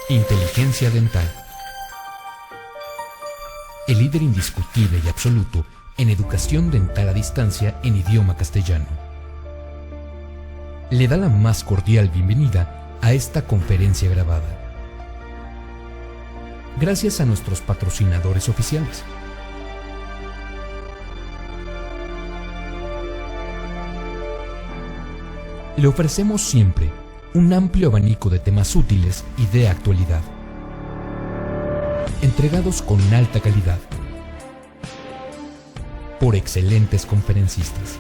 Inteligencia dental. El líder indiscutible y absoluto en educación dental a distancia en idioma castellano. Le da la más cordial bienvenida a esta conferencia grabada. Gracias a nuestros patrocinadores oficiales. Le ofrecemos siempre un amplio abanico de temas útiles y de actualidad, entregados con alta calidad, por excelentes conferencistas.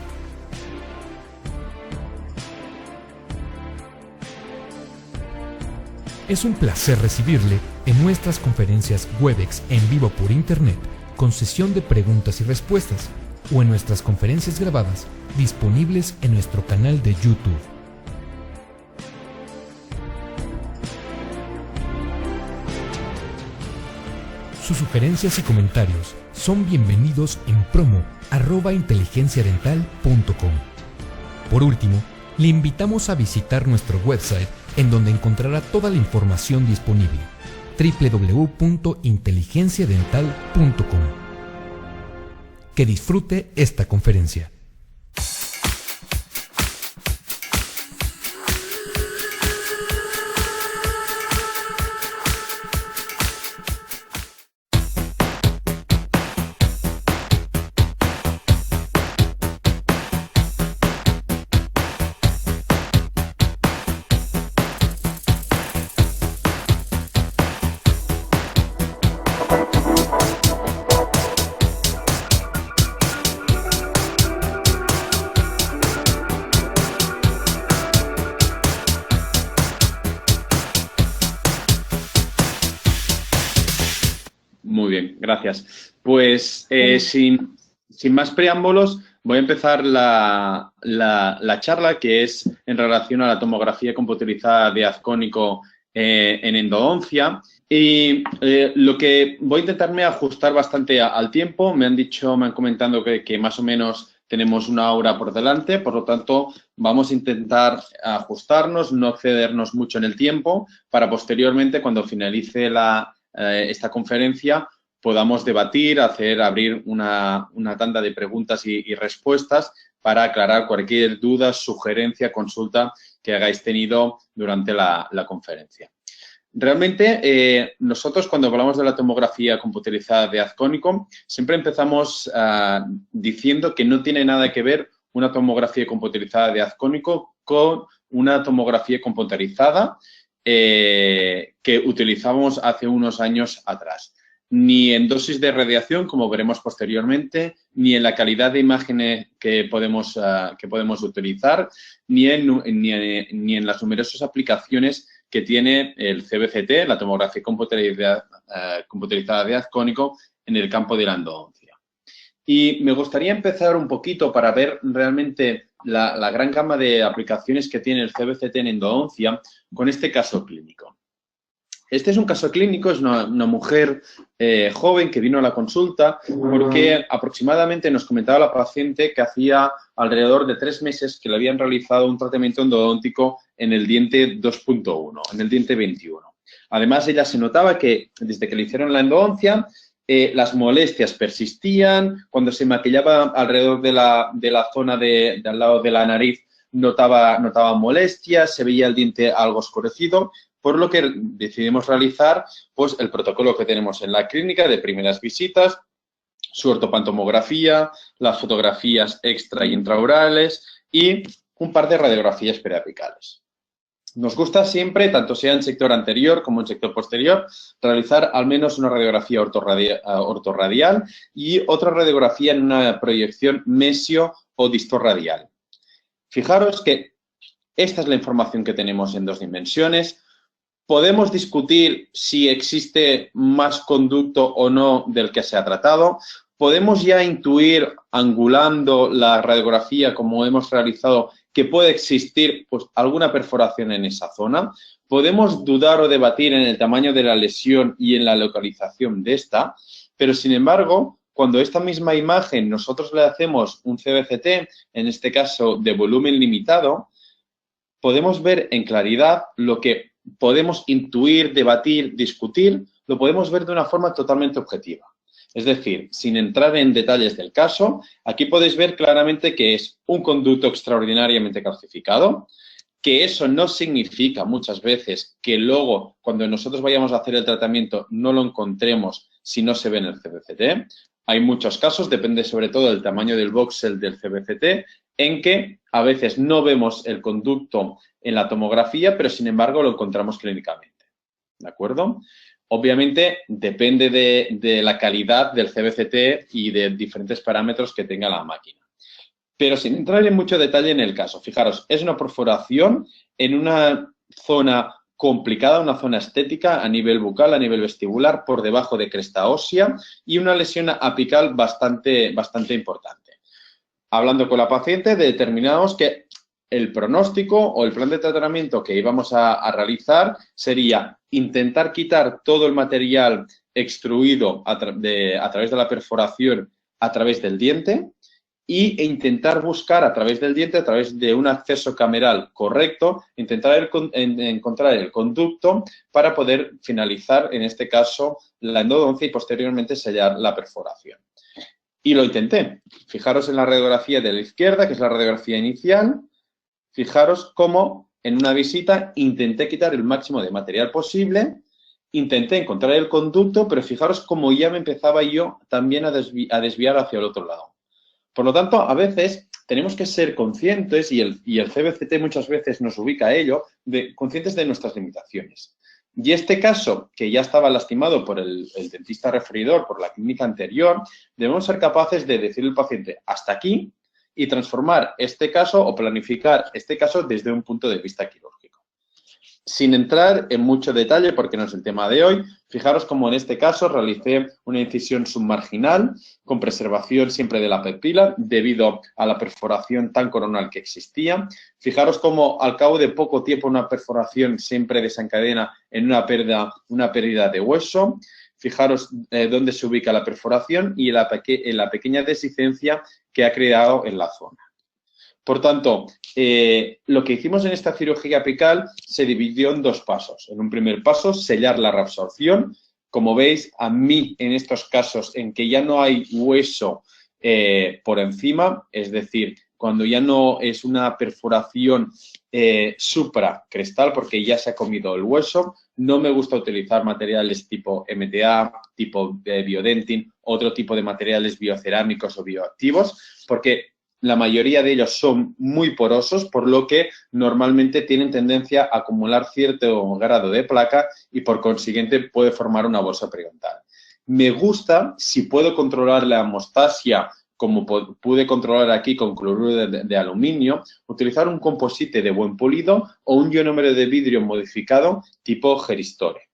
Es un placer recibirle en nuestras conferencias Webex en vivo por Internet, con sesión de preguntas y respuestas, o en nuestras conferencias grabadas, disponibles en nuestro canal de YouTube. Sus sugerencias y comentarios son bienvenidos en promo@inteligenciadental.com. Por último, le invitamos a visitar nuestro website, en donde encontrará toda la información disponible: www.inteligenciadental.com. Que disfrute esta conferencia. Muy bien, gracias. Pues sin más preámbulos, voy a empezar la charla, que es en relación a la tomografía computerizada de haz cónico en endodoncia. Y lo que voy a intentarme ajustar bastante al tiempo. Me han comentado que más o menos tenemos una hora por delante, por lo tanto, vamos a intentar ajustarnos, no excedernos mucho en el tiempo, para posteriormente, cuando finalice esta conferencia, podamos debatir, abrir una tanda de preguntas y respuestas para aclarar cualquier duda, sugerencia, consulta que hayáis tenido durante la conferencia. Realmente, nosotros cuando hablamos de la tomografía computerizada de haz cónico, siempre empezamos diciendo que no tiene nada que ver una tomografía computerizada de haz cónico con una tomografía computerizada que utilizamos hace unos años atrás. Ni en dosis de radiación, como veremos posteriormente, ni en la calidad de imágenes que podemos utilizar, ni en las numerosas aplicaciones que tiene el CBCT, la tomografía computerizada de haz cónico, en el campo de la endodoncia. Y me gustaría empezar un poquito para ver realmente la gran gama de aplicaciones que tiene el CBCT en endodoncia con este caso clínico. Este es un caso clínico, es una mujer joven que vino a la consulta porque aproximadamente nos comentaba la paciente que hacía alrededor de 3 meses que le habían realizado un tratamiento endodóntico en el diente 2.1, en el diente 21. Además, ella se notaba que desde que le hicieron la endodoncia, las molestias persistían. Cuando se maquillaba alrededor de la zona de al lado de la nariz, notaba molestias, se veía el diente algo oscurecido, por lo que decidimos realizar pues, el protocolo que tenemos en la clínica de primeras visitas, su ortopantomografía, las fotografías extra y intraorales y un par de radiografías periapicales. Nos gusta siempre, tanto sea en sector anterior como en sector posterior, realizar al menos una radiografía ortorradial y otra radiografía en una proyección mesio o distorradial. Fijaros que esta es la información que tenemos en 2 dimensiones. Podemos discutir si existe más conducto o no del que se ha tratado. Podemos ya intuir, angulando la radiografía como hemos realizado, que puede existir pues, alguna perforación en esa zona. Podemos dudar o debatir en el tamaño de la lesión y en la localización de esta, pero sin embargo, cuando esta misma imagen nosotros le hacemos un CBCT, en este caso de volumen limitado, podemos ver en claridad lo que podemos intuir, debatir, discutir, lo podemos ver de una forma totalmente objetiva. Es decir, sin entrar en detalles del caso, aquí podéis ver claramente que es un conducto extraordinariamente calcificado, que eso no significa muchas veces que luego, cuando nosotros vayamos a hacer el tratamiento, no lo encontremos si no se ve en el CBCT. Hay muchos casos, depende sobre todo del tamaño del voxel del CBCT, en que a veces no vemos el conducto en la tomografía, pero sin embargo lo encontramos clínicamente. ¿De acuerdo? Obviamente depende de la calidad del CBCT y de diferentes parámetros que tenga la máquina. Pero sin entrar en mucho detalle en el caso, fijaros, es una perforación en una zona complicada, una zona estética a nivel bucal, a nivel vestibular, por debajo de cresta ósea y una lesión apical bastante importante. Hablando con la paciente, determinamos que el pronóstico o el plan de tratamiento que íbamos a realizar sería intentar quitar todo el material extruido a través de la perforación a través del diente e intentar buscar a través del diente, a través de un acceso cameral correcto, intentar encontrar el conducto para poder finalizar, en este caso, la endodoncia y posteriormente sellar la perforación. Y lo intenté. Fijaros en la radiografía de la izquierda, que es la radiografía inicial. Fijaros cómo en una visita intenté quitar el máximo de material posible, intenté encontrar el conducto, pero fijaros cómo ya me empezaba yo también a desviar hacia el otro lado. Por lo tanto, a veces tenemos que ser conscientes, y el CBCT muchas veces nos ubica a ello, conscientes de nuestras limitaciones. Y este caso, que ya estaba lastimado por el dentista referidor, por la clínica anterior, debemos ser capaces de decirle al paciente hasta aquí y transformar este caso o planificar este caso desde un punto de vista quirúrgico. Sin entrar en mucho detalle, porque no es el tema de hoy, fijaros como en este caso realicé una incisión submarginal con preservación siempre de la pupila debido a la perforación tan coronal que existía. Fijaros como al cabo de poco tiempo una perforación siempre desencadena en una pérdida de hueso. Fijaros dónde se ubica la perforación y en la pequeña desicencia que ha creado en la zona. Por tanto, lo que hicimos en esta cirugía apical se dividió en dos pasos. En un primer paso, sellar la reabsorción. Como veis, a mí en estos casos en que ya no hay hueso por encima, es decir, cuando ya no es una perforación supracrestal porque ya se ha comido el hueso, no me gusta utilizar materiales tipo MTA, tipo biodentin, otro tipo de materiales biocerámicos o bioactivos, porque la mayoría de ellos son muy porosos, por lo que normalmente tienen tendencia a acumular cierto grado de placa y por consiguiente puede formar una bolsa periodontal. Me gusta, si puedo controlar la hemostasia, como pude controlar aquí con cloruro de aluminio, utilizar un composite de buen pulido o un ionómero de vidrio modificado tipo Geristore.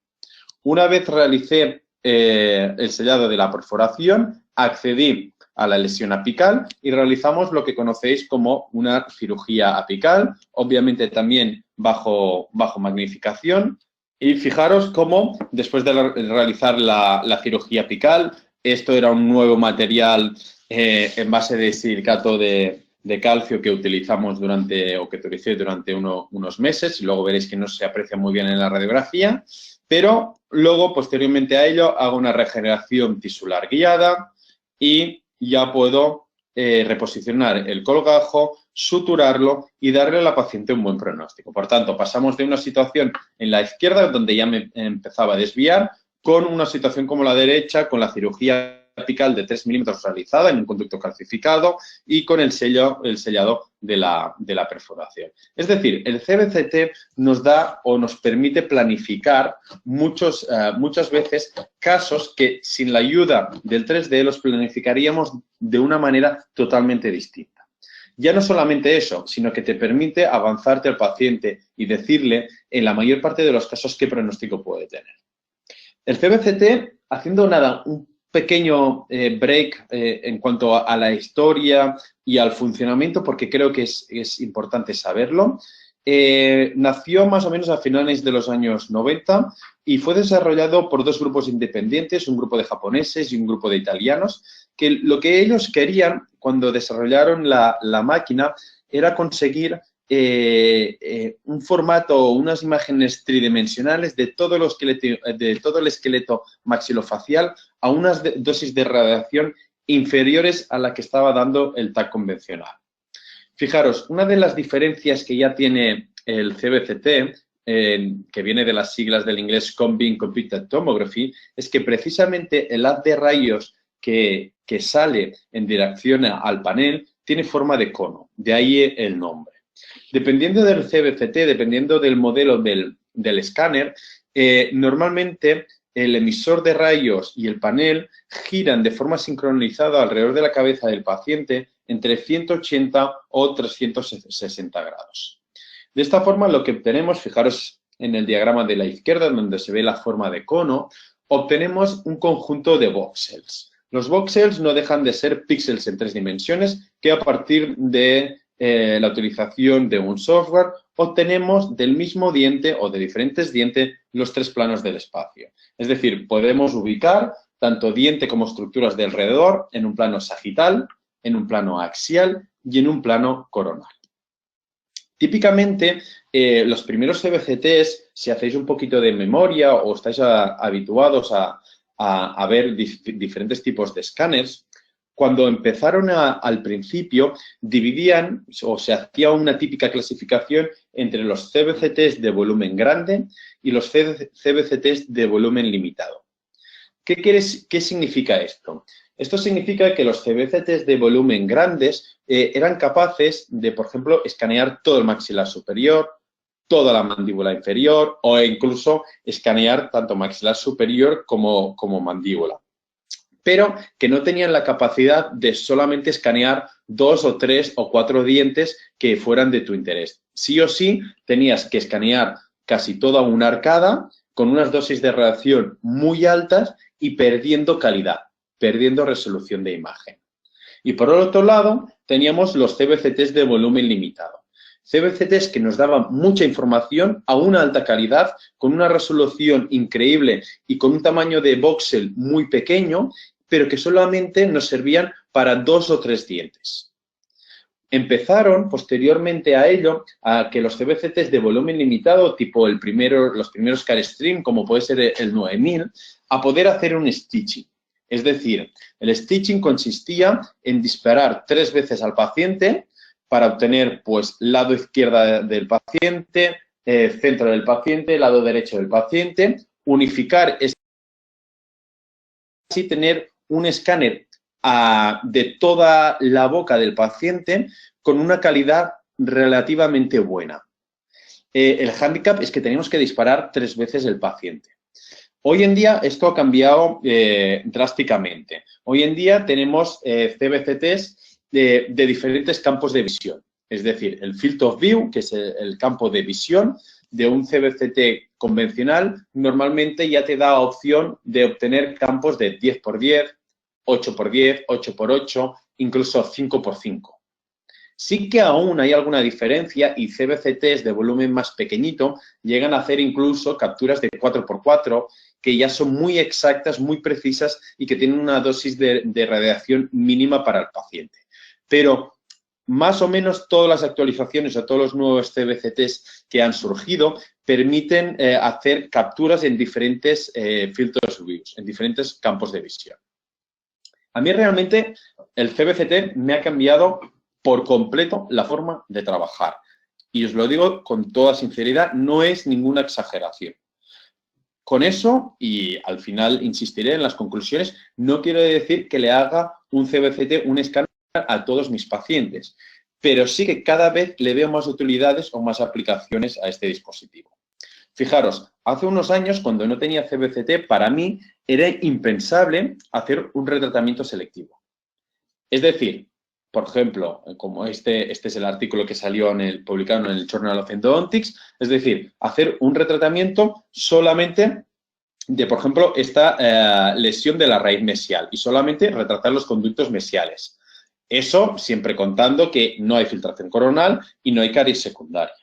Una vez realicé el sellado de la perforación, accedí a la lesión apical y realizamos lo que conocéis como una cirugía apical, obviamente también bajo magnificación. Y fijaros cómo después de realizar la cirugía apical, esto era un nuevo material en base de silicato de calcio que utilizamos que utilicé durante unos meses, y luego veréis que no se aprecia muy bien en la radiografía, pero luego, posteriormente a ello, hago una regeneración tisular guiada y ya puedo reposicionar el colgajo, suturarlo y darle a la paciente un buen pronóstico. Por tanto, pasamos de una situación en la izquierda, donde ya me empezaba a desviar, con una situación como la derecha, con la cirugía apical de 3 milímetros realizada en un conducto calcificado y con el sellado de la perforación. Es decir, el CBCT nos da o nos permite planificar muchas veces casos que sin la ayuda del 3D los planificaríamos de una manera totalmente distinta. Ya no solamente eso, sino que te permite avanzarte al paciente y decirle en la mayor parte de los casos qué pronóstico puede tener. El CBCT, haciendo un pequeño break en cuanto a la historia y al funcionamiento, porque creo que es importante saberlo. Nació más o menos a finales de los años 90 y fue desarrollado por dos grupos independientes, un grupo de japoneses y un grupo de italianos, que lo que ellos querían cuando desarrollaron la máquina era conseguir un formato o unas imágenes tridimensionales de todo el esqueleto maxilofacial a unas dosis de radiación inferiores a la que estaba dando el TAC convencional. Fijaros, una de las diferencias que ya tiene el CBCT, que viene de las siglas del inglés Combined Computed Tomography, es que precisamente el haz de rayos que sale en dirección al panel tiene forma de cono, de ahí el nombre. Dependiendo del CBCT, dependiendo del modelo del escáner, normalmente el emisor de rayos y el panel giran de forma sincronizada alrededor de la cabeza del paciente entre 180 o 360 grados. De esta forma, lo que obtenemos, fijaros en el diagrama de la izquierda, donde se ve la forma de cono, obtenemos un conjunto de voxels. Los voxels no dejan de ser píxeles en 3 dimensiones que a partir de la utilización de un software obtenemos del mismo diente o de diferentes dientes los 3 planos del espacio. Es decir, podemos ubicar tanto diente como estructuras de alrededor en un plano sagital, en un plano axial y en un plano coronal. Típicamente, los primeros CBCTs, si hacéis un poquito de memoria o estáis habituados a ver diferentes tipos de escáneres, cuando empezaron al principio, dividían o se hacía una típica clasificación entre los CBCTs de volumen grande y los CBCTs de volumen limitado. ¿Qué significa esto? Esto significa que los CBCTs de volumen grandes eran capaces de, por ejemplo, escanear todo el maxilar superior, toda la mandíbula inferior o incluso escanear tanto maxilar superior como mandíbula, pero que no tenían la capacidad de solamente escanear 2 o 3 o 4 dientes que fueran de tu interés. Sí o sí tenías que escanear casi toda una arcada con unas dosis de radiación muy altas y perdiendo calidad, perdiendo resolución de imagen. Y por otro lado, teníamos los CBCTs de volumen limitado. CBCTs que nos daban mucha información a una alta calidad, con una resolución increíble y con un tamaño de voxel muy pequeño, pero que solamente nos servían para 2 o 3 dientes. Empezaron, posteriormente a ello, a que los CBCTs de volumen limitado, tipo los primeros Carestream, como puede ser el 9000, a poder hacer un stitching. Es decir, el stitching consistía en disparar 3 veces al paciente para obtener, pues, lado izquierdo del paciente, centro del paciente, lado derecho del paciente, unificar, así tener un escáner de toda la boca del paciente con una calidad relativamente buena. El hándicap es que tenemos que disparar 3 veces el paciente. Hoy en día esto ha cambiado drásticamente. Hoy en día tenemos CBCTs de diferentes campos de visión. Es decir, el Field of View, que es el campo de visión de un CBCT convencional, normalmente ya te da opción de obtener campos de 10×10, 8×10, 8×8, incluso 5×5. Sí que aún hay alguna diferencia y CBCTs de volumen más pequeñito llegan a hacer incluso capturas de 4×4 que ya son muy exactas, muy precisas y que tienen una dosis de radiación mínima para el paciente. Pero más o menos todas las actualizaciones o todos los nuevos CBCTs que han surgido permiten hacer capturas en diferentes field of view, en diferentes campos de visión. A mí realmente el CBCT me ha cambiado por completo la forma de trabajar. Y os lo digo con toda sinceridad, no es ninguna exageración. Con eso, y al final insistiré en las conclusiones, no quiero decir que le haga un CBCT, un escáner a todos mis pacientes, pero sí que cada vez le veo más utilidades o más aplicaciones a este dispositivo. Fijaros, hace unos años, cuando no tenía CBCT, para mí era impensable hacer un retratamiento selectivo. Es decir, por ejemplo, como este es el artículo que salió publicado en el Journal of Endodontics, es decir, hacer un retratamiento solamente de, por ejemplo, esta lesión de la raíz mesial y solamente retratar los conductos mesiales. Eso siempre contando que no hay filtración coronal y no hay caries secundaria.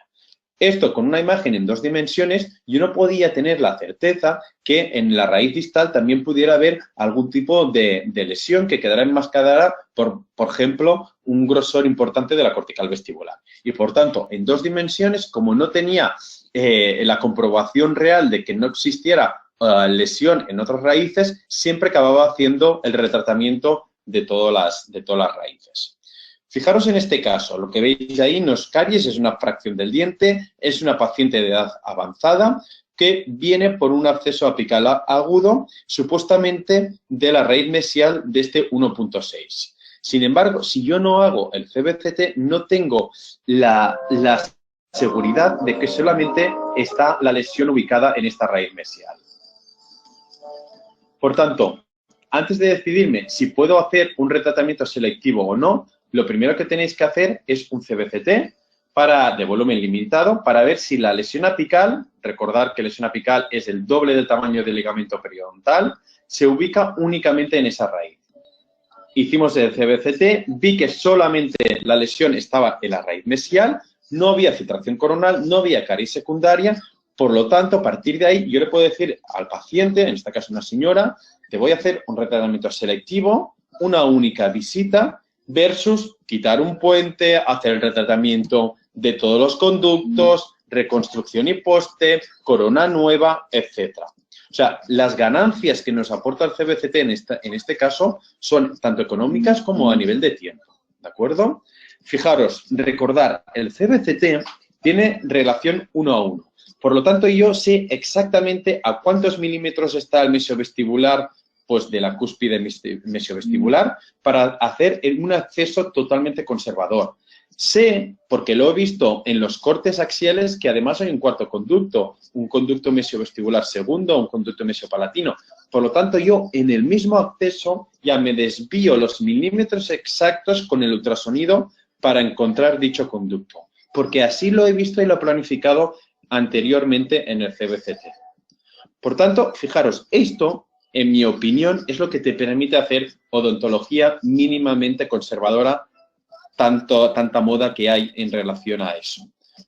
Esto con una imagen en 2 dimensiones, yo no podía tener la certeza que en la raíz distal también pudiera haber algún tipo de lesión que quedara enmascarada por ejemplo, un grosor importante de la cortical vestibular. Y, por tanto, en 2 dimensiones, como no tenía la comprobación real de que no existiera lesión en otras raíces, siempre acababa haciendo el retratamiento de todas las raíces. Fijaros en este caso, lo que veis ahí no es caries, es una fracción del diente, es una paciente de edad avanzada que viene por un absceso apical agudo, supuestamente de la raíz mesial de este 1.6. Sin embargo, si yo no hago el CBCT, no tengo la seguridad de que solamente está la lesión ubicada en esta raíz mesial. Por tanto, antes de decidirme si puedo hacer un retratamiento selectivo o no, lo primero que tenéis que hacer es un CBCT de volumen limitado para ver si la lesión apical, recordar que lesión apical es el doble del tamaño del ligamento periodontal, se ubica únicamente en esa raíz. Hicimos el CBCT, vi que solamente la lesión estaba en la raíz mesial, no había filtración coronal, no había caries secundaria, por lo tanto, a partir de ahí, yo le puedo decir al paciente, en este caso una señora, te voy a hacer un retratamiento selectivo, una única visita, versus quitar un puente, hacer el retratamiento de todos los conductos, reconstrucción y poste, corona nueva, etc. O sea, las ganancias que nos aporta el CBCT en este caso son tanto económicas como a nivel de tiempo, ¿de acuerdo? Fijaros, recordar, el CBCT tiene relación 1 a 1. Por lo tanto, yo sé exactamente a cuántos milímetros está el mesiovestibular pues de la cúspide mesiovestibular para hacer un acceso totalmente conservador. Sé, porque lo he visto en los cortes axiales, que además hay un cuarto conducto, un conducto mesiovestibular segundo, un conducto mesiopalatino. Por lo tanto, yo en el mismo acceso ya me desvío los milímetros exactos con el ultrasonido para encontrar dicho conducto, porque así lo he visto y lo he planificado anteriormente en el CBCT. Por tanto, fijaros, esto, en mi opinión, es lo que te permite hacer odontología mínimamente conservadora, tanta moda que hay en relación a eso.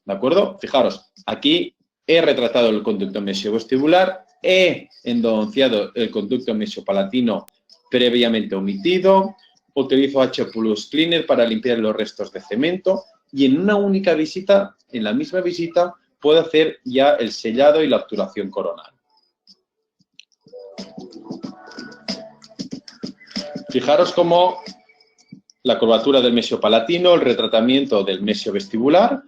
¿De acuerdo? Fijaros, aquí he retratado el conducto mesiovestibular, he endodonciado el conducto mesiopalatino previamente omitido, utilizo H+ Cleaner para limpiar los restos de cemento y en una única visita, en la misma visita, puedo hacer ya el sellado y la obturación coronal. Fijaros cómo la curvatura del mesiopalatino, el retratamiento del mesiovestibular,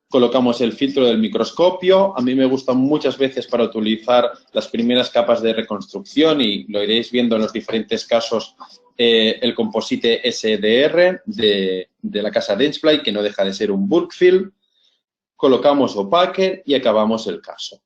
colocamos el filtro del microscopio. A mí me gusta muchas veces para utilizar las primeras capas de reconstrucción y lo iréis viendo en los diferentes casos, el composite SDR de la casa Dentsply, que no deja de ser un bulk fill. Colocamos opaque y acabamos el caso.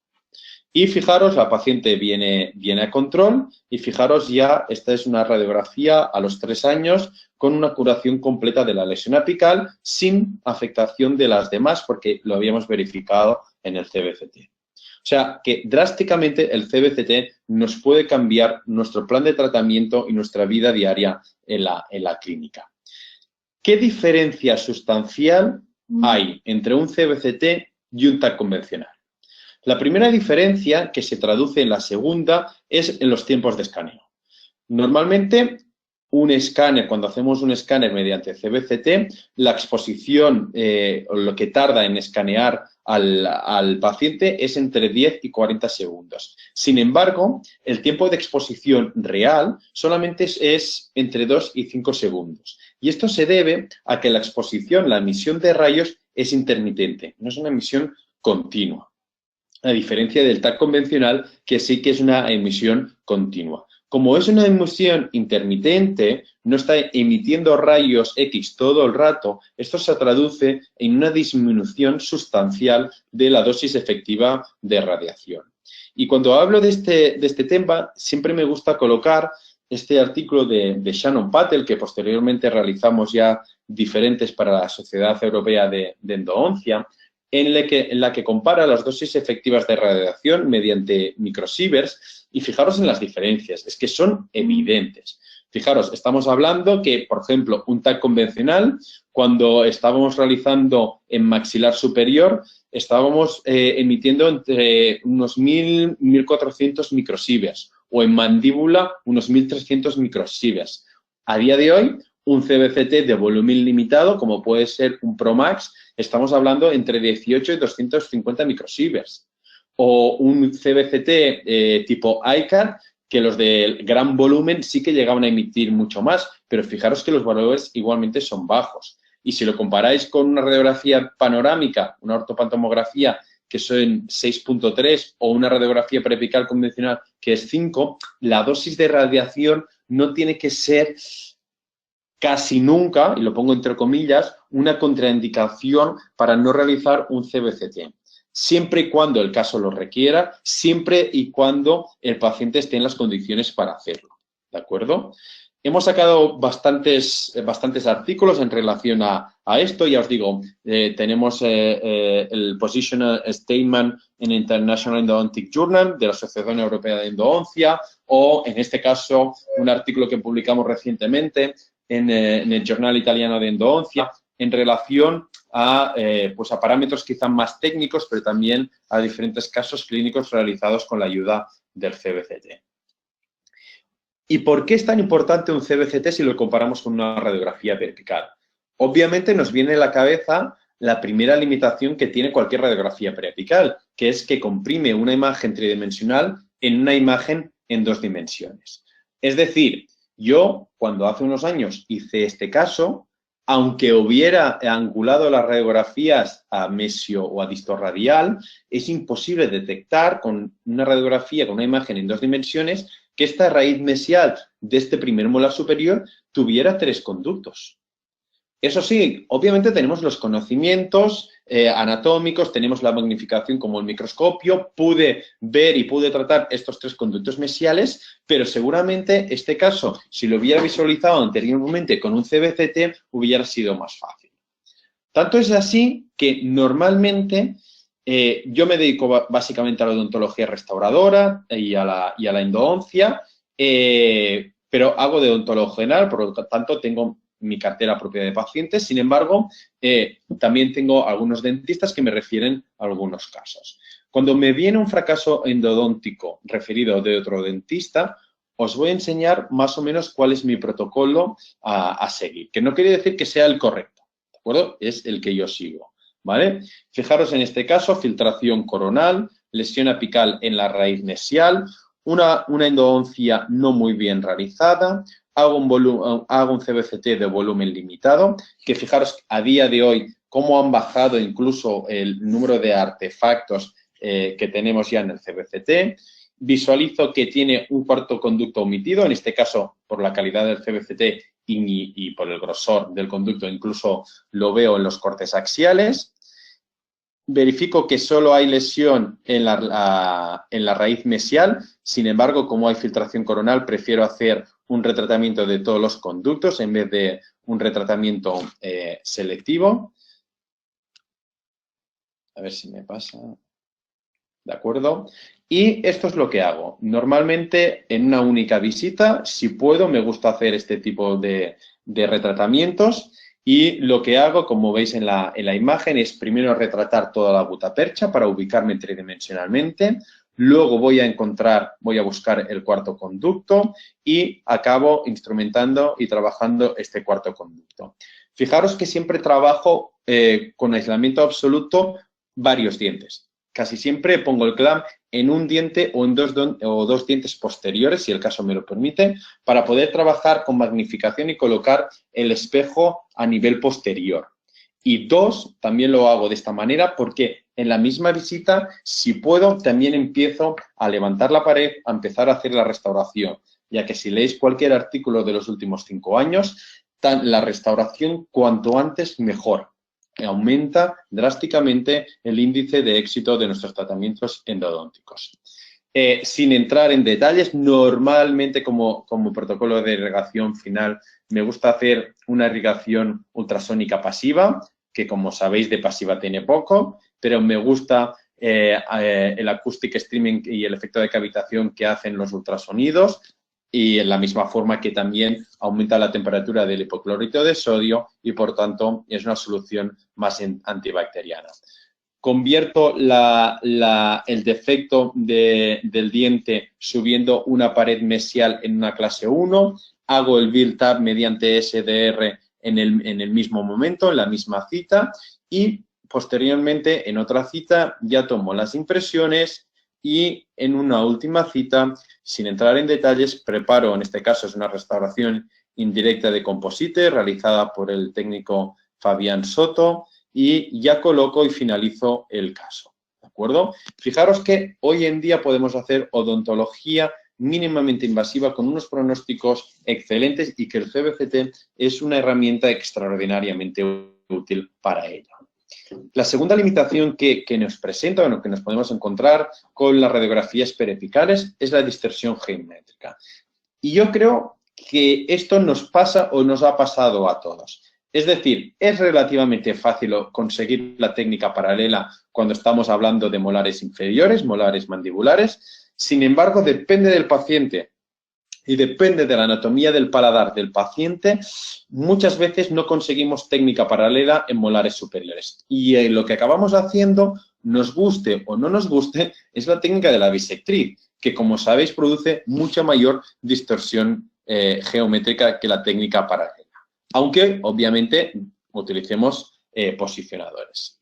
Y fijaros, la paciente viene a control y fijaros ya, esta es una radiografía a los 3 años con una curación completa de la lesión apical sin afectación de las demás porque lo habíamos verificado en el CBCT. O sea, que drásticamente el CBCT nos puede cambiar nuestro plan de tratamiento y nuestra vida diaria en la clínica. ¿Qué diferencia sustancial hay entre un CBCT y un TAC convencional? La primera diferencia, que se traduce en la segunda, es en los tiempos de escaneo. Normalmente, un escáner, cuando hacemos un escáner mediante CBCT, la exposición, lo que tarda en escanear al paciente es entre 10 y 40 segundos. Sin embargo, el tiempo de exposición real solamente es entre 2 y 5 segundos. Y esto se debe a que la exposición, la emisión de rayos, es intermitente, no es una emisión continua. A diferencia del TAC convencional, que sí que es una emisión continua. Como es una emisión intermitente, no está emitiendo rayos X todo el rato, esto se traduce en una disminución sustancial de la dosis efectiva de radiación. Y cuando hablo de este tema, siempre me gusta colocar este artículo de Shannon Patel, que posteriormente realizamos ya diferentes para la Sociedad Europea de Endodoncia, en la que compara las dosis efectivas de radiación mediante microsieverts y fijaros en las diferencias, es que son evidentes. Fijaros, estamos hablando que, por ejemplo, un TAC convencional, cuando estábamos realizando en maxilar superior, estábamos emitiendo entre unos 1000, 1400 microsieverts o en mandíbula unos 1300 microsieverts. A día de hoy, un CBCT de volumen limitado, como puede ser un ProMax, estamos hablando entre 18 y 250 microsieverts. O un CBCT tipo ICAR, que los de gran volumen sí que llegaban a emitir mucho más, pero fijaros que los valores igualmente son bajos. Y si lo comparáis con una radiografía panorámica, una ortopantomografía, que son 6.3 o una radiografía preapical convencional que es 5, la dosis de radiación no tiene que ser casi nunca, y lo pongo entre comillas, una contraindicación para no realizar un CBCT. Siempre y cuando el caso lo requiera, siempre y cuando el paciente esté en las condiciones para hacerlo, ¿de acuerdo? Hemos sacado bastantes artículos en relación a esto. Ya os digo, tenemos el Positional Statement en International Endodontic Journal de la Asociación Europea de Endodoncia, o en este caso un artículo que publicamos recientemente en el Journal Italiano de Endodoncia, en relación a parámetros quizás más técnicos, pero también a diferentes casos clínicos realizados con la ayuda del CBCT. ¿Y por qué es tan importante un CBCT si lo comparamos con una radiografía vertical? Obviamente nos viene a la cabeza la primera limitación que tiene cualquier radiografía preapical, que es que comprime una imagen tridimensional en una imagen en 2 dimensiones. Es decir, yo, cuando hace unos años hice este caso, aunque hubiera angulado las radiografías a mesio o a distorradial, es imposible detectar con una radiografía, con una imagen en 2 dimensiones, que esta raíz mesial de este primer molar superior tuviera 3 conductos. Eso sí, obviamente tenemos los conocimientos anatómicos, tenemos la magnificación como el microscopio, pude ver y pude tratar estos 3 conductos mesiales, pero seguramente este caso, si lo hubiera visualizado anteriormente con un CBCT, hubiera sido más fácil. Tanto es así que normalmente yo me dedico básicamente a la odontología restauradora y a la endodoncia, pero hago de odontólogo general, por lo tanto tengo mi cartera propia de pacientes. Sin embargo, también tengo algunos dentistas que me refieren a algunos casos. Cuando me viene un fracaso endodóntico referido de otro dentista, os voy a enseñar más o menos cuál es mi protocolo a seguir, que no quiere decir que sea el correcto, ¿de acuerdo? Es el que yo sigo, ¿vale? Fijaros en este caso, filtración coronal, lesión apical en la raíz mesial, una endodoncia no muy bien realizada. Hago un CBCT de volumen limitado, que fijaros a día de hoy cómo han bajado incluso el número de artefactos que tenemos ya en el CBCT. Visualizo que tiene un cuarto conducto omitido, en este caso por la calidad del CBCT y por el grosor del conducto, incluso lo veo en los cortes axiales. Verifico que solo hay lesión en la raíz mesial. Sin embargo, como hay filtración coronal, prefiero hacer un retratamiento de todos los conductos en vez de un retratamiento selectivo. A ver si me pasa. ¿De acuerdo? Y esto es lo que hago. Normalmente, en una única visita, si puedo, me gusta hacer este tipo de retratamientos. Y lo que hago, como veis en la imagen, es primero retratar toda la gutapercha para ubicarme tridimensionalmente. Luego voy a buscar el cuarto conducto y acabo instrumentando y trabajando este cuarto conducto. Fijaros que siempre trabajo con aislamiento absoluto varios dientes. Casi siempre pongo el clamp en un diente o en dos dientes posteriores, si el caso me lo permite, para poder trabajar con magnificación y colocar el espejo a nivel posterior. Y también lo hago de esta manera porque en la misma visita, si puedo, también empiezo a levantar la pared, a empezar a hacer la restauración, ya que si leéis cualquier artículo de los últimos 5 años, la restauración cuanto antes mejor. Aumenta drásticamente el índice de éxito de nuestros tratamientos endodónticos. Sin entrar en detalles, normalmente como protocolo de irrigación final me gusta hacer una irrigación ultrasónica pasiva, que como sabéis de pasiva tiene poco, pero me gusta el acoustic streaming y el efecto de cavitación que hacen los ultrasonidos. y en la misma forma que también aumenta la temperatura del hipoclorito de sodio y, por tanto, es una solución más antibacteriana. Convierto el defecto del diente subiendo una pared mesial en una clase 1, hago el build-up mediante SDR en el mismo momento, en la misma cita, y posteriormente en otra cita ya tomo las impresiones y en una última cita, sin entrar en detalles, preparo, en este caso es una restauración indirecta de composite realizada por el técnico Fabián Soto, y ya coloco y finalizo el caso, ¿de acuerdo? Fijaros que hoy en día podemos hacer odontología mínimamente invasiva con unos pronósticos excelentes y que el CBCT es una herramienta extraordinariamente útil para ello. La segunda limitación que nos presenta, o que nos podemos encontrar con las radiografías periapicales, es la distorsión geométrica. Y yo creo que esto nos pasa o nos ha pasado a todos. Es decir, es relativamente fácil conseguir la técnica paralela cuando estamos hablando de molares inferiores, molares mandibulares. Sin embargo, depende del paciente y depende de la anatomía del paladar del paciente, muchas veces no conseguimos técnica paralela en molares superiores. Y lo que acabamos haciendo, nos guste o no nos guste, es la técnica de la bisectriz, que como sabéis produce mucha mayor distorsión geométrica que la técnica paralela. Aunque, obviamente, utilicemos posicionadores.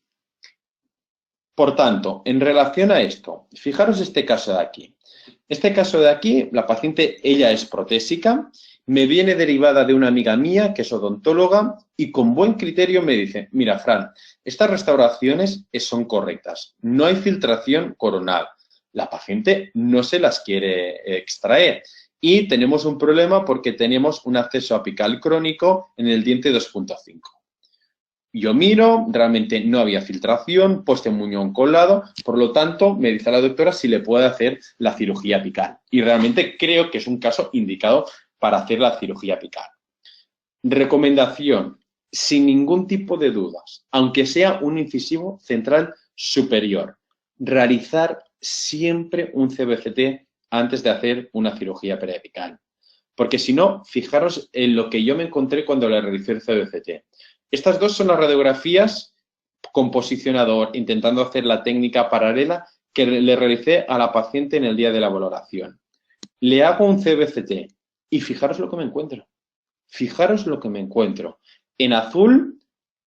Por tanto, en relación a esto, fijaros este caso de aquí. Este caso de aquí, la paciente, ella es protésica, me viene derivada de una amiga mía que es odontóloga y con buen criterio me dice, mira, Fran, estas restauraciones son correctas, no hay filtración coronal, la paciente no se las quiere extraer y tenemos un problema porque tenemos un acceso apical crónico en el diente 2.5. Yo miro, realmente no había filtración, poste muñón colado, por lo tanto, me dice la doctora si le puede hacer la cirugía apical. Y realmente creo que es un caso indicado para hacer la cirugía apical. Recomendación, sin ningún tipo de dudas, aunque sea un incisivo central superior, realizar siempre un CBCT antes de hacer una cirugía periapical. Porque si no, fijaros en lo que yo me encontré cuando le realicé el CBCT. Estas dos son las radiografías con posicionador, intentando hacer la técnica paralela que le realicé a la paciente en el día de la valoración. Le hago un CBCT y fijaros lo que me encuentro. Fijaros lo que me encuentro. En azul,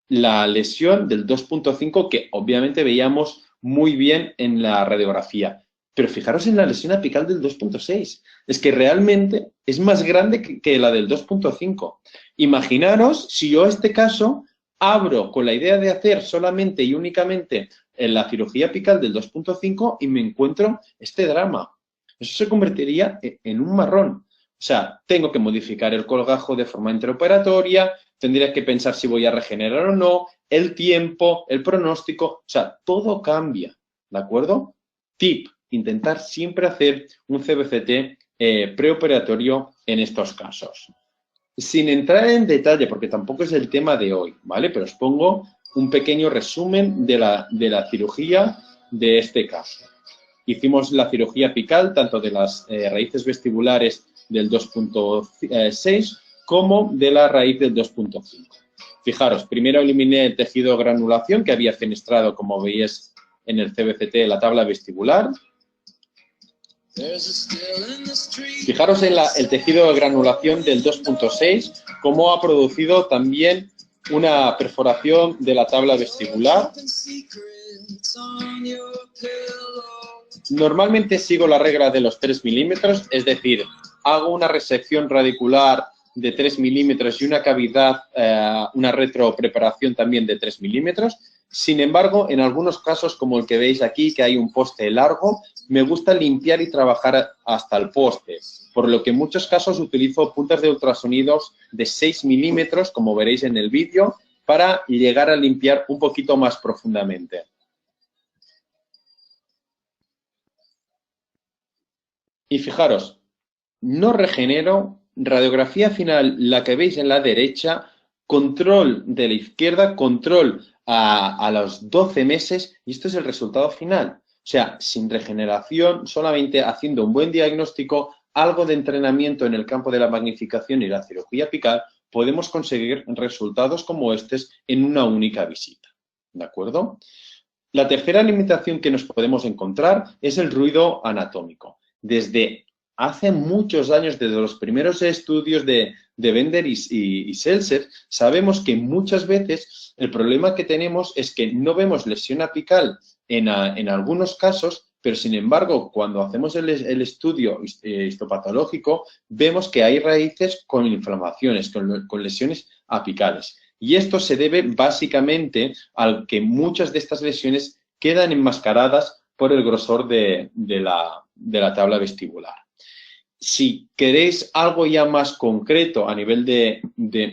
la lesión del 2.5 que obviamente veíamos muy bien en la radiografía. Pero fijaros en la lesión apical del 2.6. Es que realmente es más grande que la del 2.5. Imaginaros si yo este caso abro con la idea de hacer solamente y únicamente en la cirugía apical del 2.5 y me encuentro este drama. Eso se convertiría en un marrón. O sea, tengo que modificar el colgajo de forma intraoperatoria, tendría que pensar si voy a regenerar o no, el tiempo, el pronóstico, o sea, todo cambia, ¿de acuerdo? Tip, intentar siempre hacer un CBCT preoperatorio en estos casos. Sin entrar en detalle, porque tampoco es el tema de hoy, ¿vale? Pero os pongo un pequeño resumen de la cirugía de este caso. Hicimos la cirugía apical, tanto de las raíces vestibulares del 2.6 como de la raíz del 2.5. Fijaros, primero eliminé el tejido de granulación que había fenestrado, como veis en el CBCT, la tabla vestibular. Fijaros en el tejido de granulación del 2.6, cómo ha producido también una perforación de la tabla vestibular. Normalmente sigo la regla de los 3 milímetros, es decir, hago una resección radicular de 3 milímetros y una cavidad, una retropreparación también de 3 milímetros. Sin embargo, en algunos casos, como el que veis aquí, que hay un poste largo, me gusta limpiar y trabajar hasta el poste, por lo que en muchos casos utilizo puntas de ultrasonidos de 6 milímetros, como veréis en el vídeo, para llegar a limpiar un poquito más profundamente. Y fijaros, no regenero, radiografía final, la que veis en la derecha, control de la izquierda, control a los 12 meses, y esto es el resultado final. O sea, sin regeneración, solamente haciendo un buen diagnóstico, algo de entrenamiento en el campo de la magnificación y la cirugía apical, podemos conseguir resultados como estos en una única visita. ¿De acuerdo? La tercera limitación que nos podemos encontrar es el ruido anatómico. Desde hace muchos años, desde los primeros estudios de Bender y Seltzer, sabemos que muchas veces el problema que tenemos es que no vemos lesión apical en algunos casos, pero sin embargo, cuando hacemos el estudio histopatológico, vemos que hay raíces con inflamaciones, con lesiones apicales. Y esto se debe básicamente al que muchas de estas lesiones quedan enmascaradas por el grosor de la tabla vestibular. Si queréis algo ya más concreto a nivel de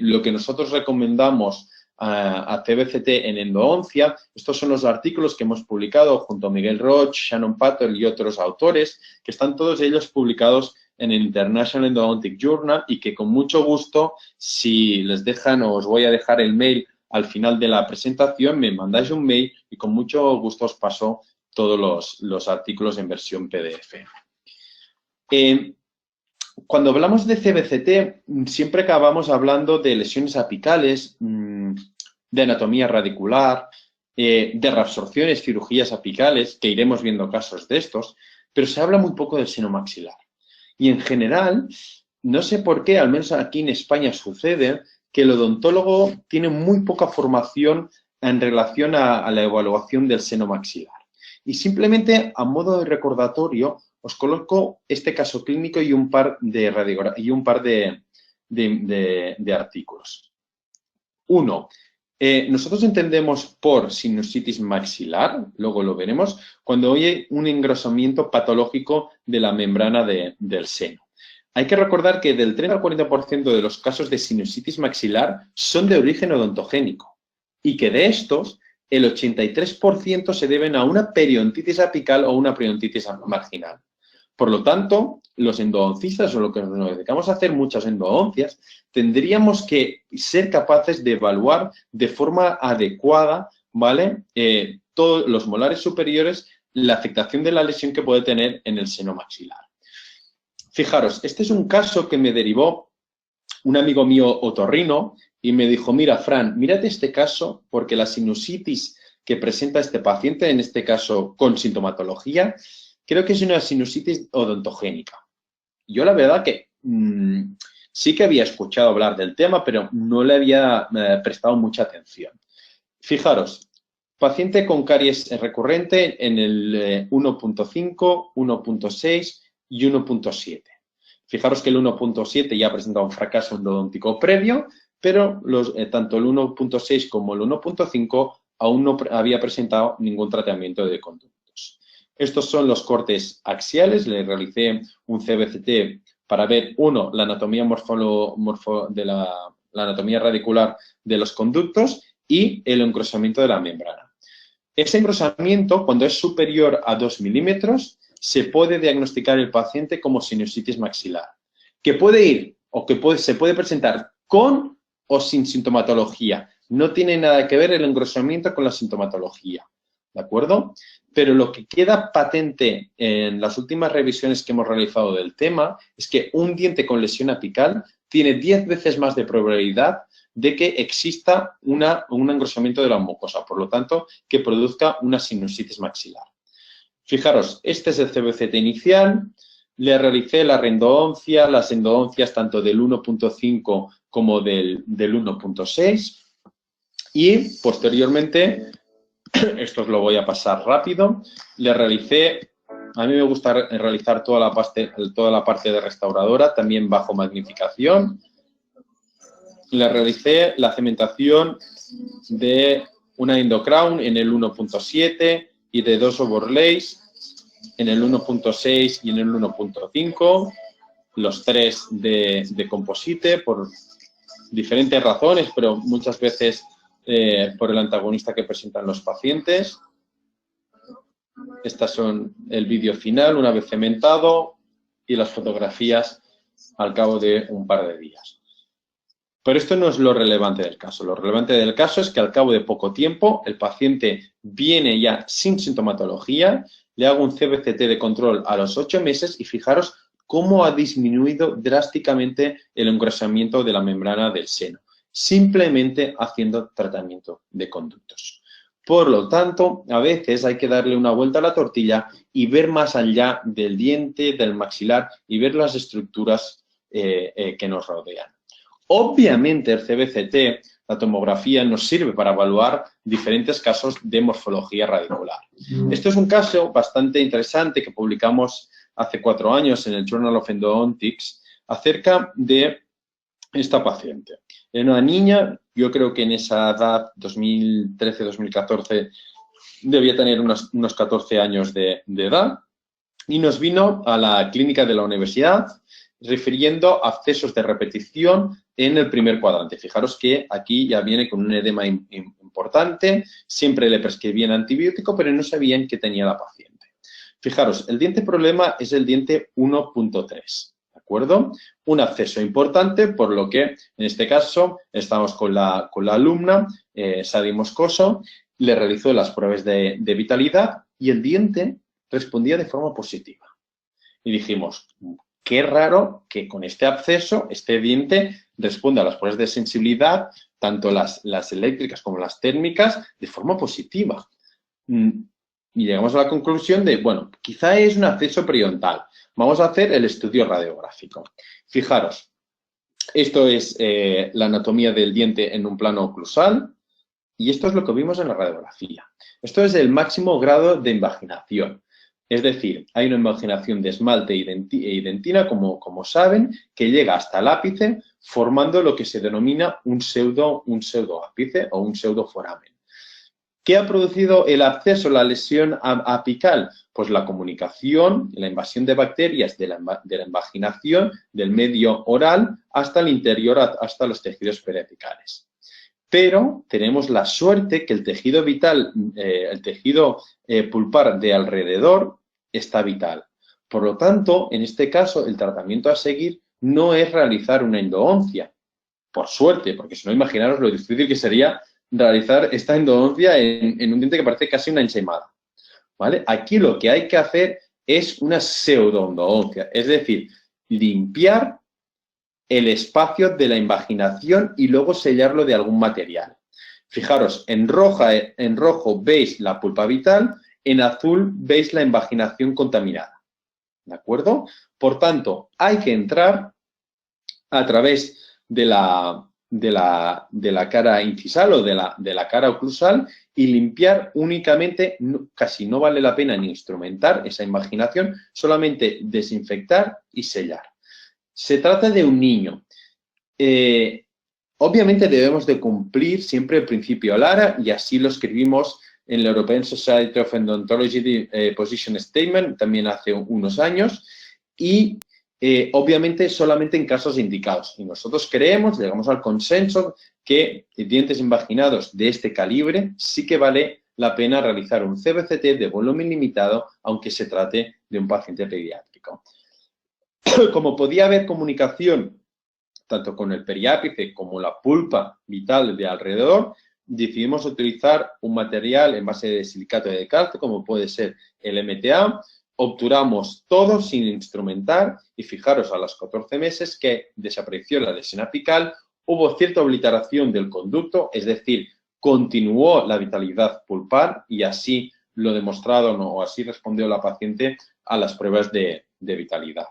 lo que nosotros recomendamos a CBCT en endooncia, estos son los artículos que hemos publicado junto a Miguel Roch, Shannon Patel y otros autores, que están todos ellos publicados en el International Endodontic Journal y que con mucho gusto, si les dejan, os voy a dejar el mail al final de la presentación, me mandáis un mail y con mucho gusto os paso todos los artículos en versión PDF. Cuando hablamos de CBCT, siempre acabamos hablando de lesiones apicales, de anatomía radicular, de reabsorciones, cirugías apicales, que iremos viendo casos de estos, pero se habla muy poco del seno maxilar. Y en general, no sé por qué, al menos aquí en España sucede, que el odontólogo tiene muy poca formación en relación a la evaluación del seno maxilar. Y simplemente, a modo de recordatorio, os coloco este caso clínico y un par de artículos. Uno, nosotros entendemos por sinusitis maxilar, luego lo veremos, cuando hay un engrosamiento patológico de la membrana del seno. Hay que recordar que del 30 al 40% de los casos de sinusitis maxilar son de origen odontogénico y que de estos, el 83% se deben a una periodontitis apical o una periodontitis marginal. Por lo tanto, los endodoncistas, o lo que nos dedicamos a hacer muchas endodoncias, tendríamos que ser capaces de evaluar de forma adecuada, ¿vale? Todos los molares superiores, la afectación de la lesión que puede tener en el seno maxilar. Fijaros, este es un caso que me derivó un amigo mío otorrino y me dijo, mira, Fran, mírate este caso porque la sinusitis que presenta este paciente, en este caso con sintomatología, creo que es una sinusitis odontogénica. Yo la verdad que sí que había escuchado hablar del tema, pero no le había prestado mucha atención. Fijaros, paciente con caries recurrente en el 1.5, 1.6 y 1.7. Fijaros que el 1.7 ya ha presentado un fracaso endodóntico previo, pero tanto el 1.6 como el 1.5 aún no había presentado ningún tratamiento de conductos. Estos son los cortes axiales. Le realicé un CBCT para ver, uno, la anatomía la anatomía radicular de los conductos y el engrosamiento de la membrana. Ese engrosamiento, cuando es superior a 2 milímetros, se puede diagnosticar el paciente como sinusitis maxilar, que puede ir o que se puede presentar con o sin sintomatología. No tiene nada que ver el engrosamiento con la sintomatología, ¿de acuerdo? Pero lo que queda patente en las últimas revisiones que hemos realizado del tema es que un diente con lesión apical tiene 10 veces más de probabilidad de que exista un engrosamiento de la mucosa, por lo tanto, que produzca una sinusitis maxilar. Fijaros, este es el CBCT inicial, le realicé la reendodoncia, las endodoncias tanto del 1.5 como del 1.6 y posteriormente, esto os lo voy a pasar rápido, le realicé, a mí me gusta realizar toda la parte de restauradora, también bajo magnificación, le realicé la cementación de una endocrown en el 1.7 y de 2 overlays en el 1.6 y en el 1.5, los 3 de composite por diferentes razones, pero muchas veces por el antagonista que presentan los pacientes. Estas son el vídeo final una vez cementado y las fotografías al cabo de un par de días. Pero esto no es lo relevante del caso. Lo relevante del caso es que al cabo de poco tiempo el paciente viene ya sin sintomatología, le hago un CBCT de control a los 8 meses y fijaros cómo ha disminuido drásticamente el engrosamiento de la membrana del seno, simplemente haciendo tratamiento de conductos. Por lo tanto, a veces hay que darle una vuelta a la tortilla y ver más allá del diente, del maxilar y ver las estructuras que nos rodean. Obviamente, el CBCT, la tomografía, nos sirve para evaluar diferentes casos de morfología radicular. Esto es un caso bastante interesante que publicamos hace 4 años en el Journal of Endodontics acerca de esta paciente. Era una niña, yo creo que en esa edad, 2013-2014, debía tener unos 14 años de edad, y nos vino a la clínica de la universidad refiriendo abscesos de repetición en el primer cuadrante. Fijaros que aquí ya viene con un edema importante, siempre le prescribían antibiótico, pero no sabían qué tenía la paciente. Fijaros, el diente problema es el diente 1.3. ¿De acuerdo? Un absceso importante, por lo que en este caso estamos con la alumna, Sadi Moscoso, le realizó las pruebas de vitalidad y el diente respondía de forma positiva. Y dijimos, qué raro que con este absceso, este diente responda a las pruebas de sensibilidad, tanto las eléctricas como las térmicas, de forma positiva. Y llegamos a la conclusión de, bueno, quizá es un absceso periodontal. Vamos a hacer el estudio radiográfico. Fijaros, esto es la anatomía del diente en un plano oclusal y esto es lo que vimos en la radiografía. Esto es el máximo grado de invaginación. Es decir, hay una invaginación de esmalte y dentina, como saben, que llega hasta el ápice, formando lo que se denomina un pseudoápice o un pseudoforamen. ¿Qué ha producido el absceso, la lesión apical? Pues la comunicación, la invasión de bacterias de la invaginación del medio oral hasta el interior, hasta los tejidos periapicales. Pero tenemos la suerte que el tejido vital, el tejido pulpar de alrededor está vital. Por lo tanto, en este caso, el tratamiento a seguir no es realizar una endodoncia, por suerte, porque si no, imaginaros lo difícil que sería realizar esta endodoncia en un diente que parece casi una ensaimada, ¿vale? Aquí lo que hay que hacer es una pseudoendodoncia, es decir, limpiar el espacio de la invaginación y luego sellarlo de algún material. Fijaros, en rojo veis la pulpa vital, en azul veis la invaginación contaminada, ¿de acuerdo? Por tanto, hay que entrar a través de la cara incisal o de la cara oclusal y limpiar únicamente, casi no vale la pena ni instrumentar esa invaginación, solamente desinfectar y sellar. Se trata de un niño. Obviamente debemos de cumplir siempre el principio LARA y así lo escribimos en la European Society of Odontology Position Statement también hace unos años y obviamente solamente en casos indicados. Y nosotros creemos, llegamos al consenso que dientes invaginados de este calibre sí que vale la pena realizar un CBCT de volumen limitado aunque se trate de un paciente pediátrico. Como podía haber comunicación tanto con el periápice como la pulpa vital de alrededor, decidimos utilizar un material en base de silicato de calcio, como puede ser el MTA. Obturamos todo sin instrumentar y fijaros a los 14 meses que desapareció la lesión apical, hubo cierta obliteración del conducto, es decir, continuó la vitalidad pulpar y así lo demostrado o así respondió la paciente a las pruebas de vitalidad.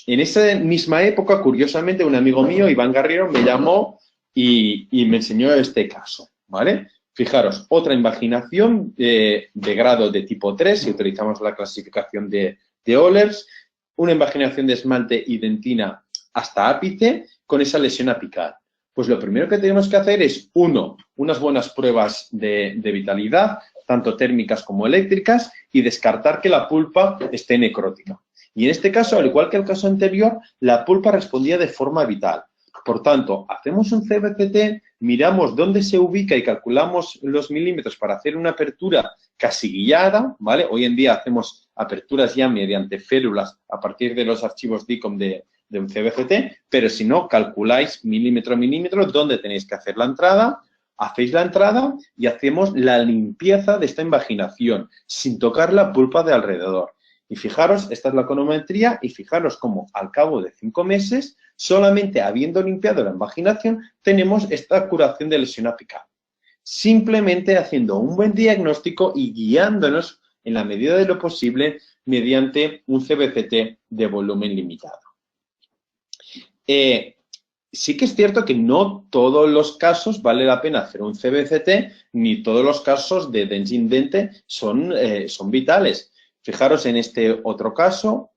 En esa misma época, curiosamente, un amigo mío, Iván Garriero, me llamó y me enseñó este caso, ¿vale? Fijaros, otra invaginación de grado de tipo 3, si utilizamos la clasificación de Ehlers, una invaginación de esmalte y dentina hasta ápice con esa lesión apical. Pues lo primero que tenemos que hacer es, unas buenas pruebas de vitalidad, tanto térmicas como eléctricas, y descartar que la pulpa esté necrótica. Y en este caso, al igual que el caso anterior, la pulpa respondía de forma vital. Por tanto, hacemos un CBCT, miramos dónde se ubica y calculamos los milímetros para hacer una apertura casi guiada, ¿vale? Hoy en día hacemos aperturas ya mediante férulas a partir de los archivos DICOM de un CBCT, pero si no, calculáis milímetro a milímetro dónde tenéis que hacer la entrada, hacéis la entrada y hacemos la limpieza de esta invaginación sin tocar la pulpa de alrededor. Y fijaros, esta es la econometría y fijaros cómo al cabo de 5 meses, solamente habiendo limpiado la invaginación, tenemos esta curación de lesión apical. Simplemente haciendo un buen diagnóstico y guiándonos en la medida de lo posible mediante un CBCT de volumen limitado. Sí que es cierto que no todos los casos vale la pena hacer un CBCT, ni todos los casos de dente son vitales. Fijaros en este otro caso,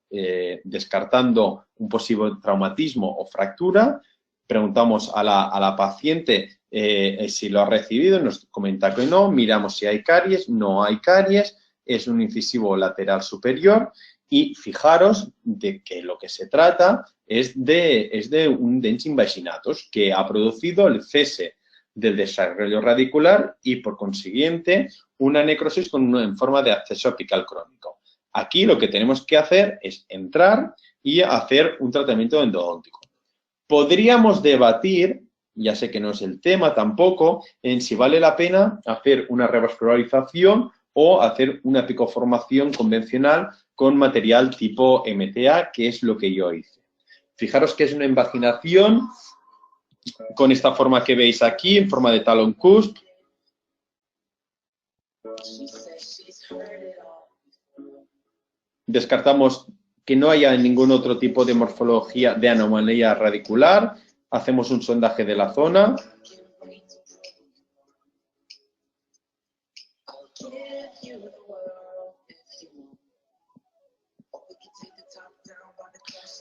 descartando un posible traumatismo o fractura, preguntamos a la paciente si lo ha recibido, nos comenta que no, miramos si hay caries, no hay caries, es un incisivo lateral superior y fijaros de que lo que se trata es de un dentin vaginatus que ha producido el cese del desarrollo radicular y, por consiguiente, una necrosis en forma de absceso apical crónico. Aquí lo que tenemos que hacer es entrar y hacer un tratamiento endodóntico. Podríamos debatir, ya sé que no es el tema tampoco, en si vale la pena hacer una revascularización o hacer una picoformación convencional con material tipo MTA, que es lo que yo hice. Fijaros que es una invaginación con esta forma que veis aquí, en forma de talon cusp. Descartamos que no haya ningún otro tipo de morfología de anomalía radicular. Hacemos un sondaje de la zona.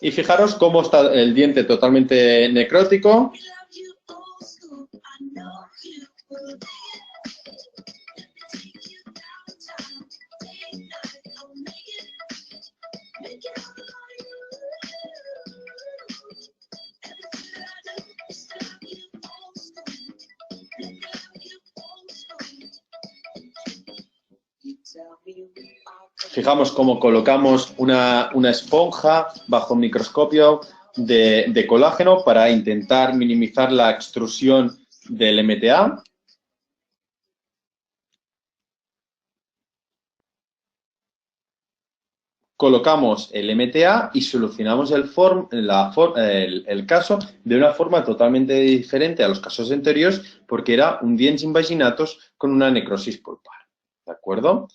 Y fijaros cómo está el diente totalmente necrótico. Fijamos cómo colocamos una esponja bajo un microscopio de colágeno para intentar minimizar la extrusión del MTA. Colocamos el MTA y solucionamos el caso de una forma totalmente diferente a los casos anteriores porque era un dentin vaginatus con una necrosis pulpar. ¿De acuerdo?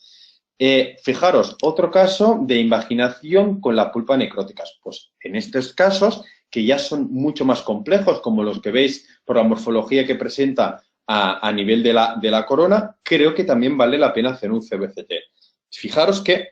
Fijaros, otro caso de invaginación con la pulpa necrótica. Pues en estos casos, que ya son mucho más complejos, como los que veis por la morfología que presenta a nivel de la corona, creo que también vale la pena hacer un CBCT. Fijaros que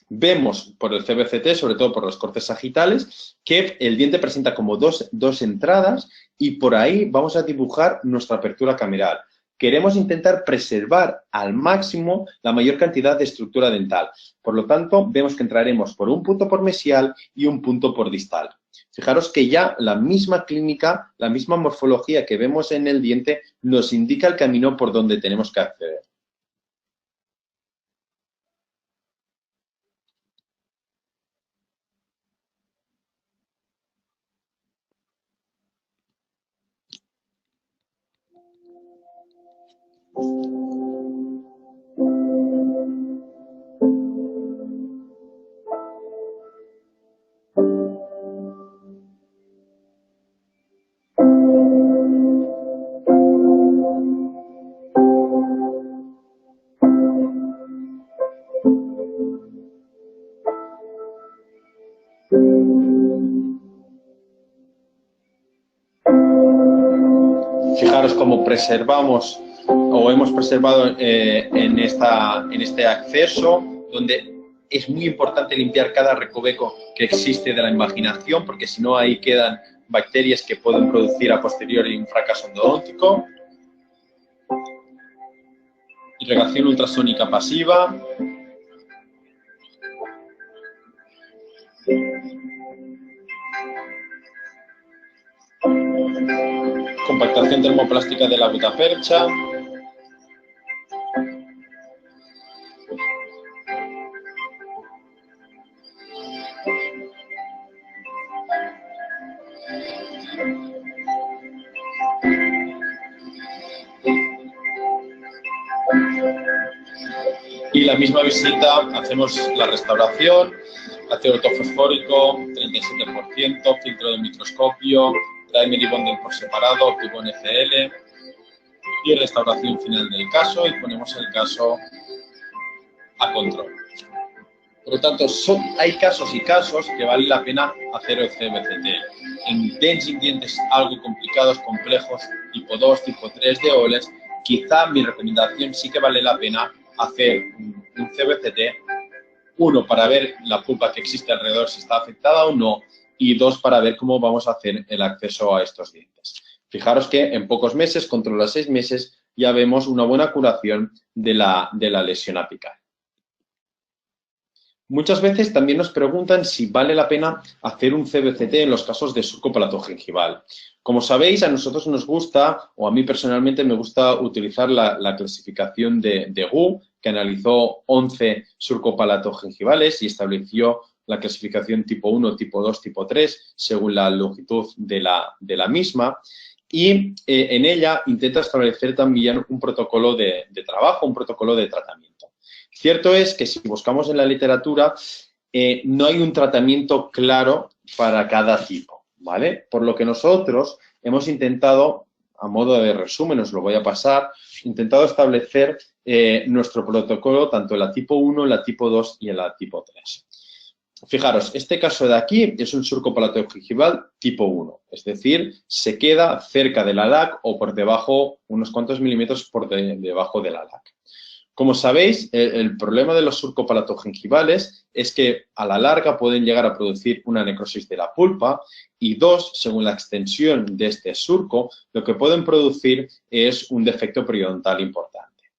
vemos por el CBCT, sobre todo por los cortes sagitales, que el diente presenta como dos entradas y por ahí vamos a dibujar nuestra apertura cameral. Queremos intentar preservar al máximo la mayor cantidad de estructura dental. Por lo tanto, vemos que entraremos por un punto por mesial y un punto por distal. Fijaros que ya la misma clínica, la misma morfología que vemos en el diente nos indica el camino por donde tenemos que acceder. Fijaros cómo preservamos o hemos preservado en este acceso, donde es muy importante limpiar cada recoveco que existe de la invaginación, porque si no ahí quedan bacterias que pueden producir a posteriori un fracaso endodóntico. Irrigación ultrasónica pasiva. Compactación termoplástica de la gutapercha. Y la misma visita hacemos la restauración, ácido ortofosfórico, 37%, filtro de microscopio, primer y bonding por separado, óptico NCL y restauración final del caso y ponemos el caso a control. Por lo tanto, hay casos y casos que vale la pena hacer el CBCT. En dents y dientes algo complicados, complejos, tipo 2, tipo 3 de OLES, quizá mi recomendación sí que vale la pena hacer un CBCT, uno, para ver la pulpa que existe alrededor si está afectada o no, y dos, para ver cómo vamos a hacer el acceso a estos dientes. Fijaros que en pocos meses, contra los 6 meses, ya vemos una buena curación de la lesión apical. Muchas veces también nos preguntan si vale la pena hacer un CBCT en los casos de surco palatogingival. Como sabéis, a nosotros nos gusta, o a mí personalmente me gusta utilizar la clasificación de Gu, que analizó 11 surcopalato-gingivales y estableció la clasificación tipo 1, tipo 2, tipo 3, según la longitud de la misma. Y en ella intenta establecer también un protocolo de trabajo, un protocolo de tratamiento. Cierto es que si buscamos en la literatura, no hay un tratamiento claro para cada tipo, ¿vale? Por lo que nosotros hemos intentado, a modo de resumen, os lo voy a pasar, intentado establecer nuestro protocolo tanto en la tipo 1, en la tipo 2 y en la tipo 3. Fijaros, este caso de aquí es un surco palatogingival tipo 1, es decir, se queda cerca de la LAC o por debajo, unos cuantos milímetros por debajo de la LAC. Como sabéis, el problema de los surcopalato-gingivales es que a la larga pueden llegar a producir una necrosis de la pulpa y dos, según la extensión de este surco, lo que pueden producir es un defecto periodontal importante.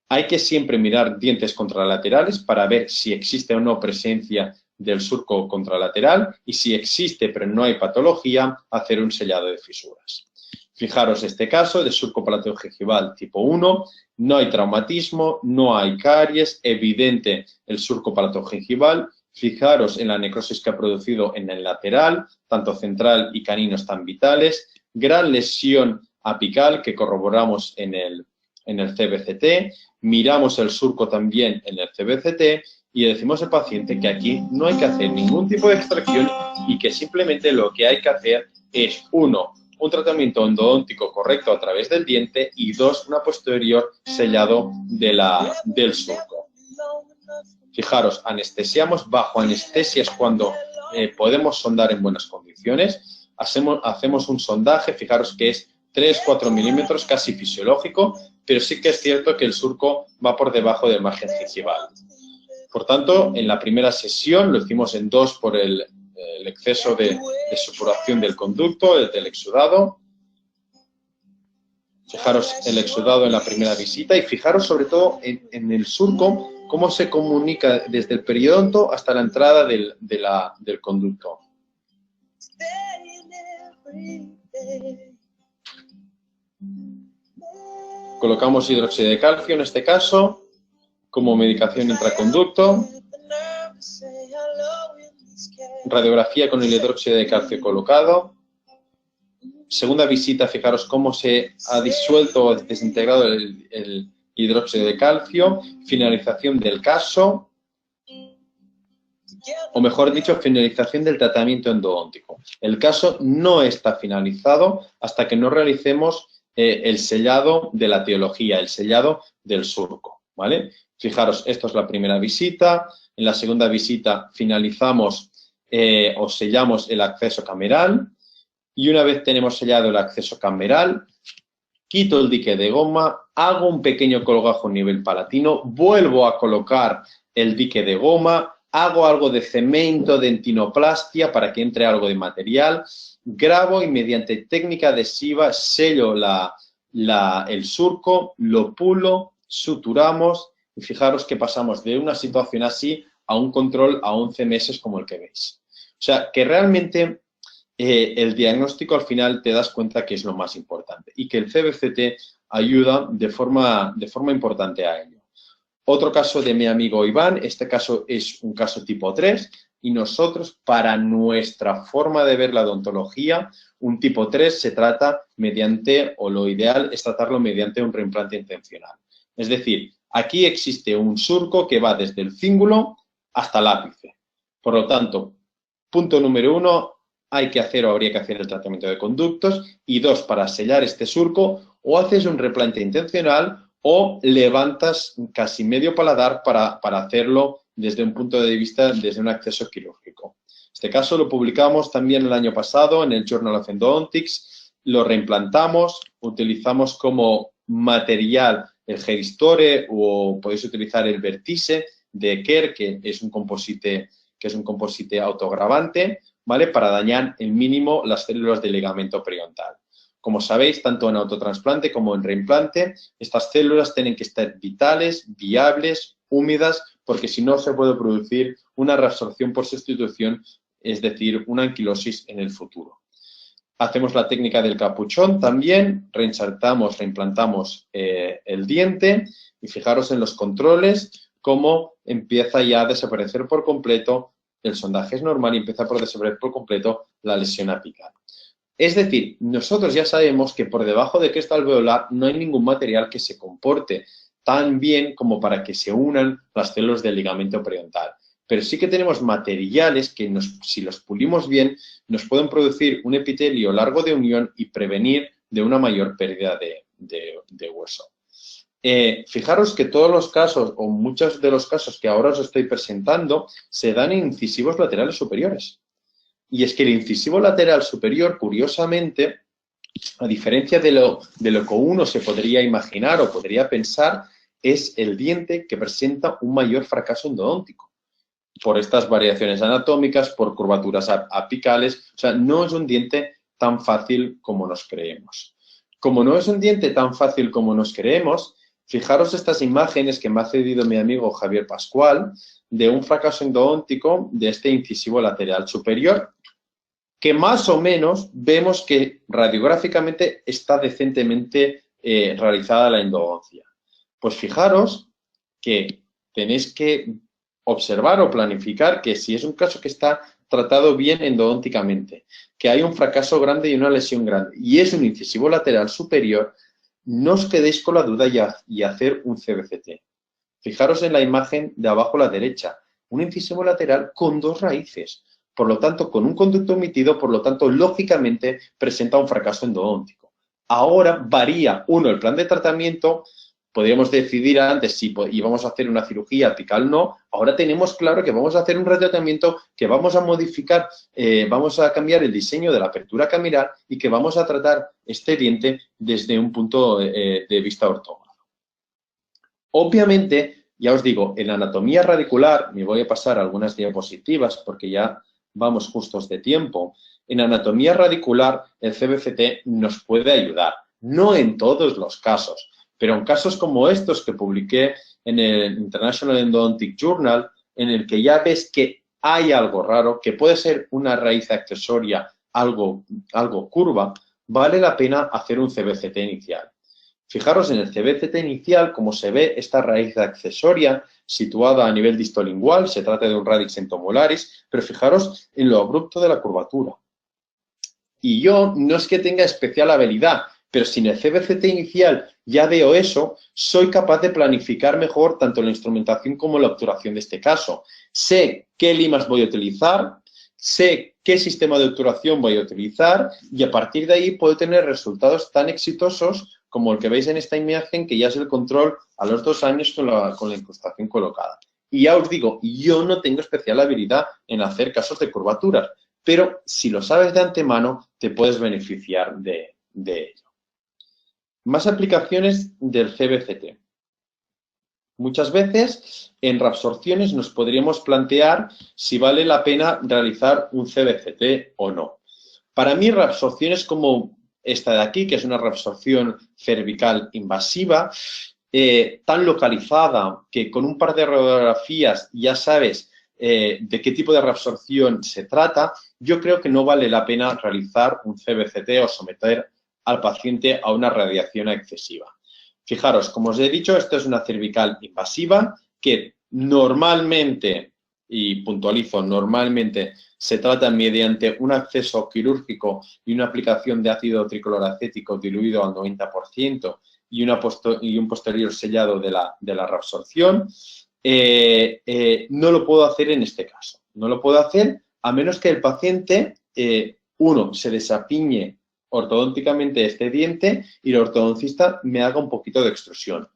Hay que siempre mirar dientes contralaterales para ver si existe o no presencia del surco contralateral y si existe pero no hay patología, hacer un sellado de fisuras. Fijaros este caso de surco palatogingival tipo 1, no hay traumatismo, no hay caries, evidente el surco palatogingival. Fijaros en la necrosis que ha producido en el lateral, tanto central y canino están vitales. Gran lesión apical que corroboramos en el CBCT. Miramos el surco también en el CBCT y decimos al paciente que aquí no hay que hacer ningún tipo de extracción y que simplemente lo que hay que hacer es, uno, un tratamiento endodóntico correcto a través del diente y dos, una posterior sellado del surco. Fijaros, anestesiamos, bajo anestesia es cuando podemos sondar en buenas condiciones. Hacemos un sondaje, fijaros que es 3-4 milímetros, casi fisiológico, pero sí que es cierto que el surco va por debajo del margen gingival. Por tanto, en la primera sesión lo hicimos en 2 por el exceso de supuración del conducto, del exudado. Fijaros el exudado en la primera visita y fijaros sobre todo en el surco cómo se comunica desde el periodonto hasta la entrada del conducto. Colocamos hidróxido de calcio en este caso como medicación intraconducto. Radiografía con el hidróxido de calcio colocado. Segunda visita, fijaros cómo se ha disuelto o desintegrado el hidróxido de calcio. Finalización del caso. O mejor dicho, finalización del tratamiento endodóntico. El caso no está finalizado hasta que no realicemos el sellado de la etiología, el sellado del surco, ¿vale? Fijaros, esto es la primera visita. En la segunda visita finalizamos o sellamos el acceso cameral y una vez tenemos sellado el acceso cameral, quito el dique de goma, hago un pequeño colgajo a nivel palatino, vuelvo a colocar el dique de goma, hago algo de cemento, dentinoplastia para que entre algo de material, grabo y mediante técnica adhesiva sello el surco, lo pulo, suturamos y fijaros que pasamos de una situación así a un control a 11 meses como el que veis. O sea, que realmente el diagnóstico al final te das cuenta que es lo más importante y que el CBCT ayuda de forma importante a ello. Otro caso de mi amigo Iván, este caso es un caso tipo 3 y nosotros para nuestra forma de ver la odontología, un tipo 3 se trata mediante, o lo ideal es tratarlo mediante un reimplante intencional. Es decir, Aquí existe un surco que va desde el cíngulo hasta el ápice. Por lo tanto, punto número 1, hay que hacer o habría que hacer el tratamiento de conductos. Y 2, para sellar este surco, o haces un replante intencional o levantas casi medio paladar para hacerlo desde un punto de vista, desde un acceso quirúrgico. Este caso lo publicamos también el año pasado en el Journal of Endodontics, lo reimplantamos, utilizamos como material el Geristore o podéis utilizar el Vertise de Kerr, que es un composite autogravante, ¿vale? Para dañar el mínimo las células del ligamento periodontal. Como sabéis, tanto en autotrasplante como en reimplante, estas células tienen que estar vitales, viables, húmedas, porque si no se puede producir una reabsorción por sustitución, es decir, una anquilosis en el futuro. Hacemos la técnica del capuchón también, reinsertamos, reimplantamos el diente y fijaros en los controles cómo empieza ya a desaparecer por completo, el sondaje es normal y empieza por desaparecer por completo la lesión apical. Es decir, nosotros ya sabemos que por debajo de cresta alveolar no hay ningún material que se comporte tan bien como para que se unan las células del ligamento periodontal. Pero sí que tenemos materiales que, si los pulimos bien, nos pueden producir un epitelio largo de unión y prevenir de una mayor pérdida de hueso. Fijaros que todos los casos, o muchos de los casos que ahora os estoy presentando, se dan en incisivos laterales superiores. Y es que el incisivo lateral superior, curiosamente, a diferencia de lo que uno se podría imaginar o podría pensar, es el diente que presenta un mayor fracaso endodóntico. Por estas variaciones anatómicas, por curvaturas apicales, o sea, no es un diente tan fácil como nos creemos. Como no es un diente tan fácil como nos creemos, fijaros estas imágenes que me ha cedido mi amigo Javier Pascual de un fracaso endodóntico de este incisivo lateral superior, que más o menos vemos que radiográficamente está decentemente realizada la endodoncia. Pues fijaros que tenéis que observar o planificar que si es un caso que está tratado bien endodónticamente, que hay un fracaso grande y una lesión grande, y es un incisivo lateral superior, no os quedéis con la duda y hacer un CBCT. Fijaros en la imagen de abajo a la derecha, un incisivo lateral con 2 raíces, por lo tanto, con un conducto omitido, por lo tanto, lógicamente presenta un fracaso endodóntico. Ahora varía, el plan de tratamiento. Podríamos decidir antes si íbamos a hacer una cirugía apical o no. Ahora tenemos claro que vamos a hacer un retratamiento, que vamos a modificar, vamos a cambiar el diseño de la apertura cameral y que vamos a tratar este diente desde un punto de vista ortógono. Obviamente, ya os digo, en anatomía radicular, me voy a pasar algunas diapositivas porque ya vamos justos de tiempo. En anatomía radicular, el CBCT nos puede ayudar, no en todos los casos. Pero en casos como estos que publiqué en el International Endodontic Journal, en el que ya ves que hay algo raro, que puede ser una raíz accesoria algo curva, vale la pena hacer un CBCT inicial. Fijaros en el CBCT inicial, como se ve esta raíz accesoria situada a nivel distolingual, se trata de un radix entomolaris, pero fijaros en lo abrupto de la curvatura. Y yo no es que tenga especial habilidad, pero si en el CBCT inicial ya veo eso, soy capaz de planificar mejor tanto la instrumentación como la obturación de este caso. Sé qué limas voy a utilizar, sé qué sistema de obturación voy a utilizar y a partir de ahí puedo tener resultados tan exitosos como el que veis en esta imagen, que ya es el control a los 2 años con la incrustación colocada. Y ya os digo, yo no tengo especial habilidad en hacer casos de curvaturas, pero si lo sabes de antemano, te puedes beneficiar de ello. Más aplicaciones del CBCT. Muchas veces en reabsorciones nos podríamos plantear si vale la pena realizar un CBCT o no. Para mí, reabsorciones como esta de aquí, que es una reabsorción cervical invasiva, tan localizada que con un par de radiografías ya sabes de qué tipo de reabsorción se trata, yo creo que no vale la pena realizar un CBCT o someter al paciente a una radiación excesiva. Fijaros, como os he dicho, esto es una cervical invasiva que normalmente y puntualizo, normalmente se trata mediante un acceso quirúrgico y una aplicación de ácido tricloracético diluido al 90% y un posterior sellado de la reabsorción, no lo puedo hacer en este caso. No lo puedo hacer a menos que el paciente, uno, se desapiñe ortodónticamente este diente y el ortodoncista me haga un poquito de extrusión.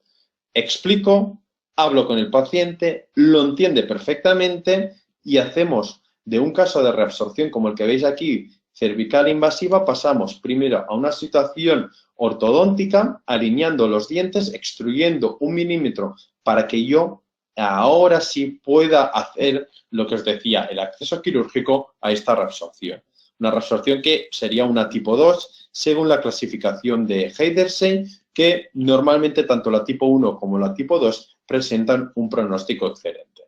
Explico, hablo con el paciente, lo entiende perfectamente y hacemos de un caso de reabsorción como el que veis aquí, cervical invasiva, pasamos primero a una situación ortodóntica, alineando los dientes, extruyendo 1 milímetro para que yo ahora sí pueda hacer lo que os decía, el acceso quirúrgico a esta reabsorción. Una reabsorción que sería una tipo 2, según la clasificación de Heidersheim, que normalmente tanto la tipo 1 como la tipo 2 presentan un pronóstico excelente.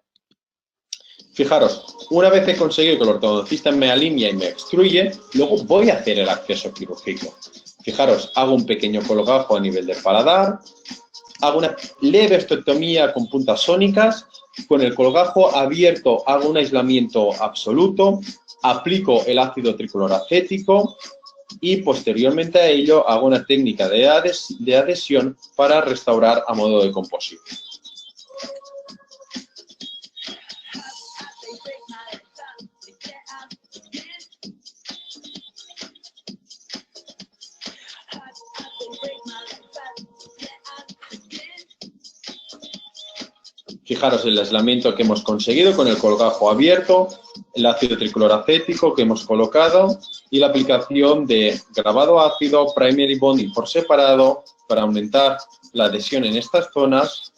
Fijaros, una vez he conseguido que el ortodoncista me alinea y me extruye, luego voy a hacer el acceso quirúrgico. Fijaros, hago un pequeño colgajo a nivel del paladar, hago una leve ostectomía con puntas sónicas, con el colgajo abierto hago un aislamiento absoluto, aplico el ácido tricloracético y posteriormente a ello hago una técnica de adhesión para restaurar a modo de composición. Fijaros el aislamiento que hemos conseguido con el colgajo abierto, el ácido tricloracético que hemos colocado y la aplicación de grabado ácido, primary bonding por separado para aumentar la adhesión en estas zonas.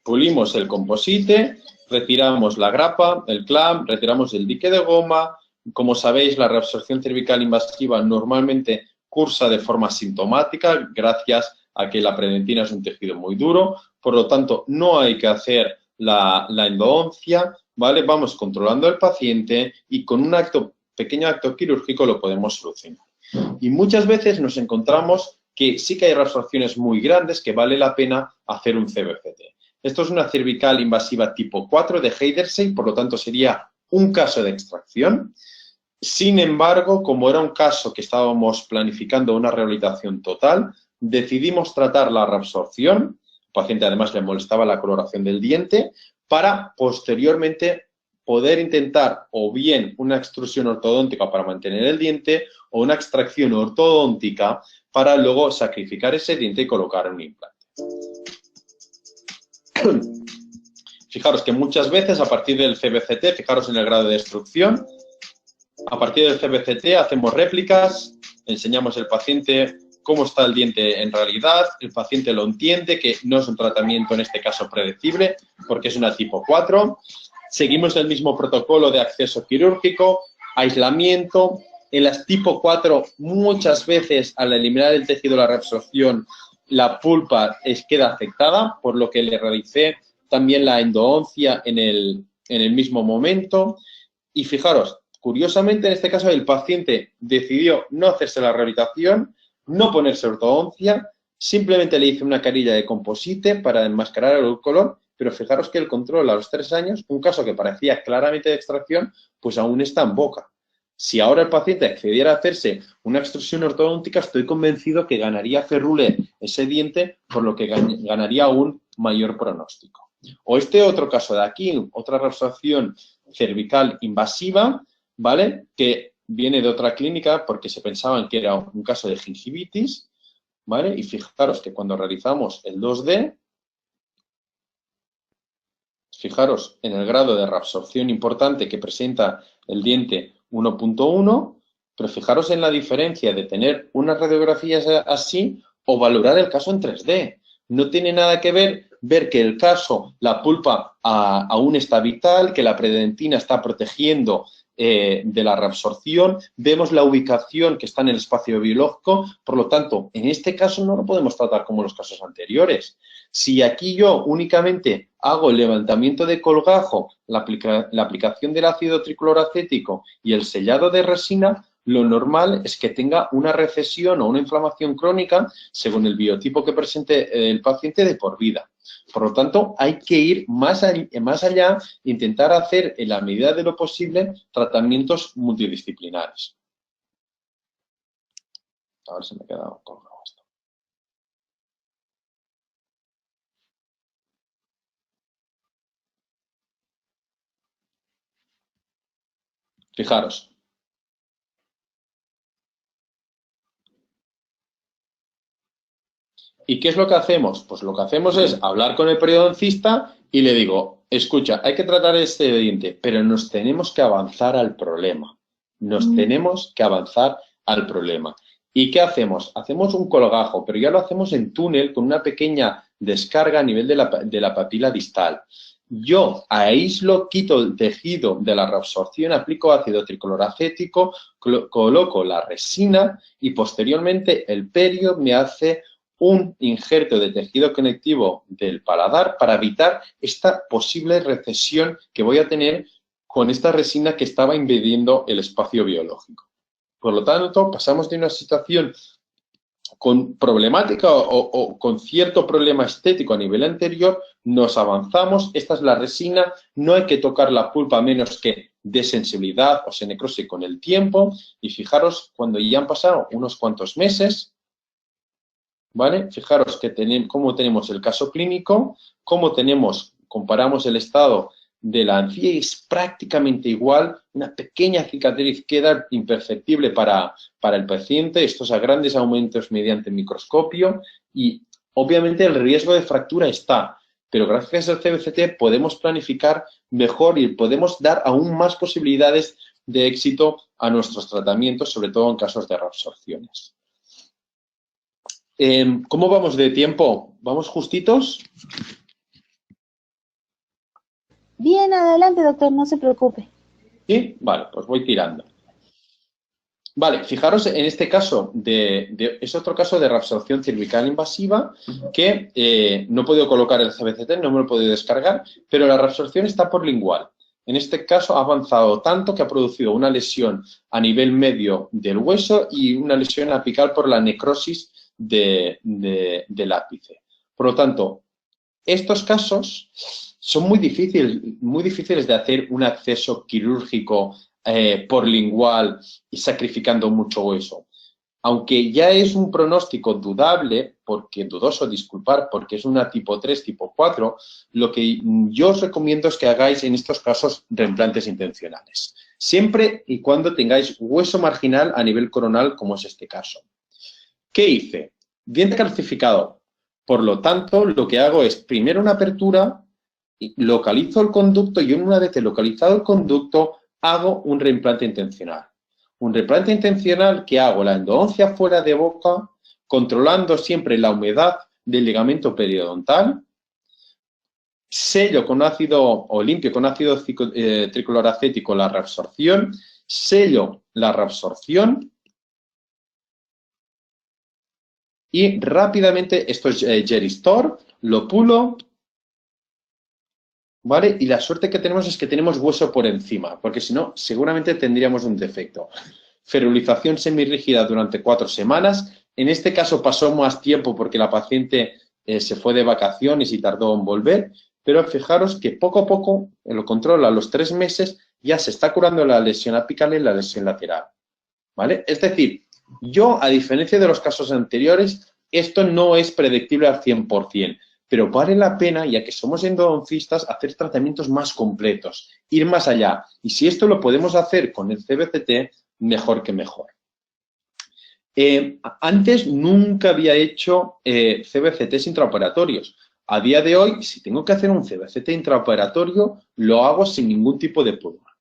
Pulimos el composite, retiramos la grapa, el clamp, retiramos el dique de goma. Como sabéis, la reabsorción cervical invasiva normalmente cursa de forma sintomática gracias a que la predentina es un tejido muy duro. Por lo tanto, no hay que hacer la endodoncia, ¿vale? Vamos controlando al paciente y con un pequeño acto quirúrgico lo podemos solucionar. Y muchas veces nos encontramos que sí que hay reabsorciones muy grandes que vale la pena hacer un CBCT. Esto es una cervical invasiva tipo 4 de Heidersheim, por lo tanto sería un caso de extracción. Sin embargo, como era un caso que estábamos planificando una rehabilitación total, decidimos tratar la reabsorción. El paciente además le molestaba la coloración del diente para posteriormente poder intentar o bien una extrusión ortodóntica para mantener el diente o una extracción ortodóntica para luego sacrificar ese diente y colocar un implante. Fijaros que muchas veces a partir del CBCT, fijaros en el grado de destrucción, a partir del CBCT hacemos réplicas, enseñamos al paciente cómo está el diente en realidad, el paciente lo entiende, que no es un tratamiento en este caso predecible, porque es una tipo 4. Seguimos el mismo protocolo de acceso quirúrgico, aislamiento. En las tipo 4 muchas veces al eliminar el tejido de la reabsorción la pulpa queda afectada, por lo que le realicé también la endodoncia en el mismo momento. Y fijaros, curiosamente en este caso el paciente decidió no hacerse la rehabilitación, no ponerse ortodoncia, simplemente le hice una carilla de composite para enmascarar el color, pero fijaros que el control a los 3 años, un caso que parecía claramente de extracción, pues aún está en boca. Si ahora el paciente accediera a hacerse una extrusión ortodóntica, estoy convencido que ganaría ferrule ese diente, por lo que ganaría un mayor pronóstico. O este otro caso de aquí, otra reabsorción cervical invasiva, ¿vale? Que viene de otra clínica porque se pensaban que era un caso de gingivitis, ¿vale? Y fijaros que cuando realizamos el 2D, fijaros en el grado de reabsorción importante que presenta el diente 1.1, pero fijaros en la diferencia de tener unas radiografías así o valorar el caso en 3D. No tiene nada que ver que el caso, la pulpa aún está vital, que la predentina está protegiendo de la reabsorción, vemos la ubicación que está en el espacio biológico, por lo tanto, en este caso no lo podemos tratar como los casos anteriores. Si aquí yo únicamente hago el levantamiento de colgajo, la aplicación del ácido tricloracético y el sellado de resina, lo normal es que tenga una recesión o una inflamación crónica, según el biotipo que presente el paciente, de por vida. Por lo tanto, hay que ir más allá, intentar hacer, en la medida de lo posible, tratamientos multidisciplinares. A ver si me he quedado colgado esto. Fijaros. ¿Y qué es lo que hacemos? Pues lo que hacemos es hablar con el periodoncista y le digo, escucha, hay que tratar este diente, pero nos tenemos que avanzar al problema. Tenemos que avanzar al problema. ¿Y qué hacemos? Hacemos un colgajo, pero ya lo hacemos en túnel con una pequeña descarga a nivel de la papila distal. Yo aíslo, quito el tejido de la reabsorción, aplico ácido tricloracético, coloco la resina y posteriormente el perio me hace un injerto de tejido conectivo del paladar para evitar esta posible recesión que voy a tener con esta resina que estaba invadiendo el espacio biológico. Por lo tanto, pasamos de una situación con problemática o con cierto problema estético a nivel anterior, nos avanzamos, esta es la resina, no hay que tocar la pulpa a menos que de sensibilidad o se necrose con el tiempo, y fijaros, cuando ya han pasado unos cuantos meses, ¿vale? Fijaros que cómo tenemos el caso clínico, comparamos el estado de la encía y es prácticamente igual, una pequeña cicatriz queda imperceptible para el paciente, estos a grandes aumentos mediante microscopio y obviamente el riesgo de fractura está, pero gracias al CBCT podemos planificar mejor y podemos dar aún más posibilidades de éxito a nuestros tratamientos, sobre todo en casos de reabsorciones. ¿Cómo vamos de tiempo? ¿Vamos justitos? Bien, adelante, doctor, no se preocupe. ¿Sí? Vale, pues voy tirando. Vale, fijaros, en este caso, es otro caso de reabsorción cervical invasiva que no he podido colocar el CBCT, no me lo he podido descargar, pero la reabsorción está por lingual. En este caso ha avanzado tanto que ha producido una lesión a nivel medio del hueso y una lesión apical por la necrosis del ápice. Por lo tanto, estos casos son muy difíciles de hacer un acceso quirúrgico por lingual y sacrificando mucho hueso. Aunque ya es un pronóstico dudable, dudoso, porque es una tipo 3, tipo 4, lo que yo os recomiendo es que hagáis en estos casos reimplantes intencionales. Siempre y cuando tengáis hueso marginal a nivel coronal, como es este caso. ¿Qué hice? Diente calcificado. Por lo tanto, lo que hago es primero una apertura, localizo el conducto y una vez localizado el conducto, hago un reimplante intencional. Un reimplante intencional que hago la endodoncia fuera de boca, controlando siempre la humedad del ligamento periodontal, sello con ácido o limpio con ácido tricloracético la reabsorción, sello la reabsorción y rápidamente, esto es Geristor, lo pulo, ¿vale? Y la suerte que tenemos es que tenemos hueso por encima, porque si no, seguramente tendríamos un defecto. Ferulización semirrígida durante 4 semanas. En este caso pasó más tiempo porque la paciente se fue de vacaciones y tardó en volver, pero fijaros que poco a poco, lo control a los 3 meses, ya se está curando la lesión apical y la lesión lateral, ¿vale? Es decir, yo, a diferencia de los casos anteriores, esto no es predictible al 100%, pero vale la pena, ya que somos endodoncistas, hacer tratamientos más completos, ir más allá. Y si esto lo podemos hacer con el CBCT, mejor que mejor. Antes nunca había hecho CBCTs intraoperatorios. A día de hoy, si tengo que hacer un CBCT intraoperatorio, lo hago sin ningún tipo de problema.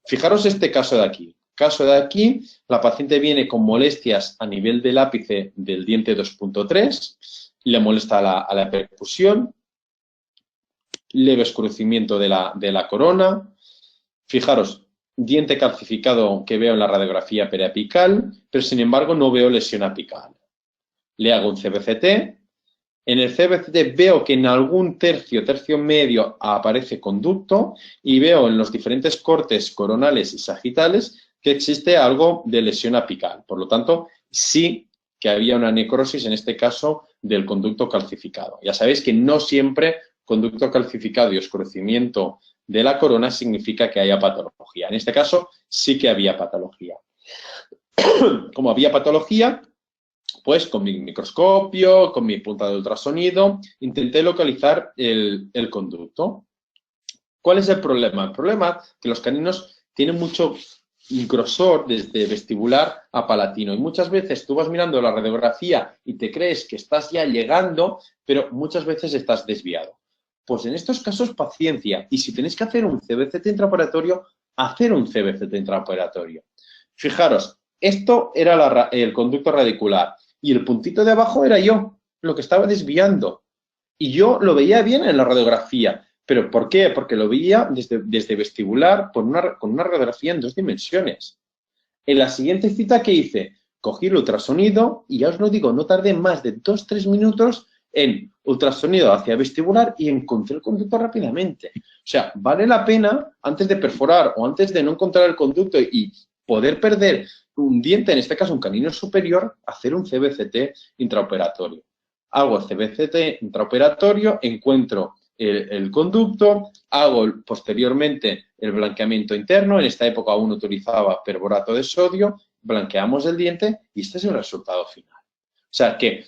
Fijaros este caso de aquí. Caso de aquí, la paciente viene con molestias a nivel del ápice del diente 2.3, le molesta a la percusión, leve oscurecimiento de la corona. Fijaros, diente calcificado que veo en la radiografía periapical, pero sin embargo no veo lesión apical. Le hago un CBCT. En el CBCT veo que en algún tercio medio aparece conducto y veo en los diferentes cortes coronales y sagitales que existe algo de lesión apical. Por lo tanto, sí que había una necrosis, en este caso, del conducto calcificado. Ya sabéis que no siempre conducto calcificado y oscurecimiento de la corona significa que haya patología. En este caso, sí que había patología. Como había patología, pues con mi microscopio, con mi punta de ultrasonido, intenté localizar el conducto. ¿Cuál es el problema? El problema es que los caninos tienen mucho grosor desde vestibular a palatino y muchas veces tú vas mirando la radiografía y te crees que estás ya llegando, pero muchas veces estás desviado. Pues en estos casos, paciencia. Y si tenéis que hacer un CBCT intraoperatorio, hacer un CBCT intraoperatorio. Fijaros, esto era el conducto radicular y el puntito de abajo era yo, lo que estaba desviando. Y yo lo veía bien en la radiografía. ¿Pero por qué? Porque lo veía desde vestibular con una radiografía en 2 dimensiones. En la siguiente cita, ¿qué hice? Cogí el ultrasonido y ya os lo digo, no tardé más de 2-3 minutos en ultrasonido hacia vestibular y encontré el conducto rápidamente. O sea, vale la pena, antes de perforar o antes de no encontrar el conducto y poder perder un diente, en este caso un canino superior, hacer un CBCT intraoperatorio. Hago el CBCT intraoperatorio, encuentro el conducto, hago posteriormente el blanqueamiento interno, en esta época aún utilizaba perborato de sodio, blanqueamos el diente y este es el resultado final. O sea que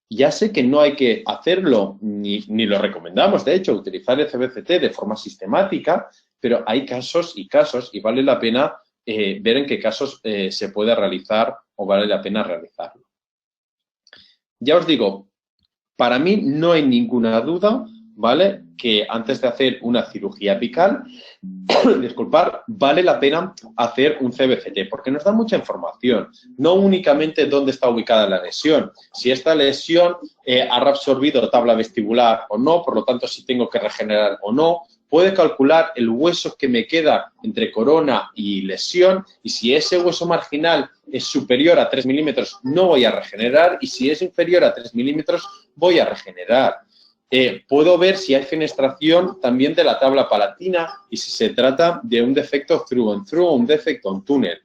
ya sé que no hay que hacerlo, ni lo recomendamos, de hecho, utilizar el CBCT de forma sistemática, pero hay casos y vale la pena ver en qué casos se puede realizar o vale la pena realizarlo. Ya os digo, para mí no hay ninguna duda, ¿vale?, que antes de hacer una cirugía apical, disculpad, vale la pena hacer un CBCT, porque nos da mucha información, no únicamente dónde está ubicada la lesión, si esta lesión ha reabsorbido tabla vestibular o no, por lo tanto, si tengo que regenerar o no, puede calcular el hueso que me queda entre corona y lesión, y si ese hueso marginal es superior a 3 milímetros, no voy a regenerar, y si es inferior a 3 milímetros, voy a regenerar. Puedo ver si hay fenestración también de la tabla palatina y si se trata de un defecto through and through o un defecto en túnel.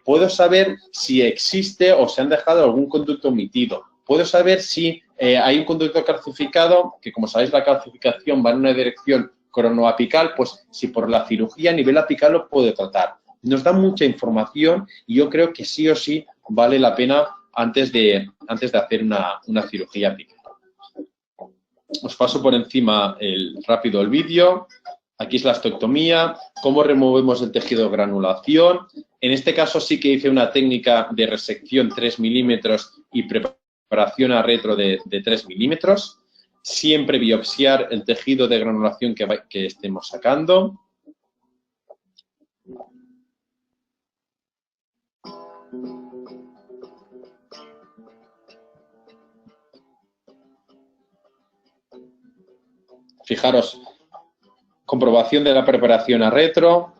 Puedo saber si existe o se han dejado algún conducto omitido. Puedo saber si hay un conducto calcificado, que como sabéis la calcificación va en una dirección coronoapical, pues si por la cirugía a nivel apical lo puedo tratar. Nos da mucha información y yo creo que sí o sí vale la pena antes de hacer una cirugía apical. Os paso por encima rápido el vídeo. Aquí es la osteoctomía, cómo removemos el tejido de granulación. En este caso sí que hice una técnica de resección 3 milímetros y preparación a retro de 3 milímetros. Siempre biopsiar el tejido de granulación que estemos sacando. Fijaros, comprobación de la preparación a retro.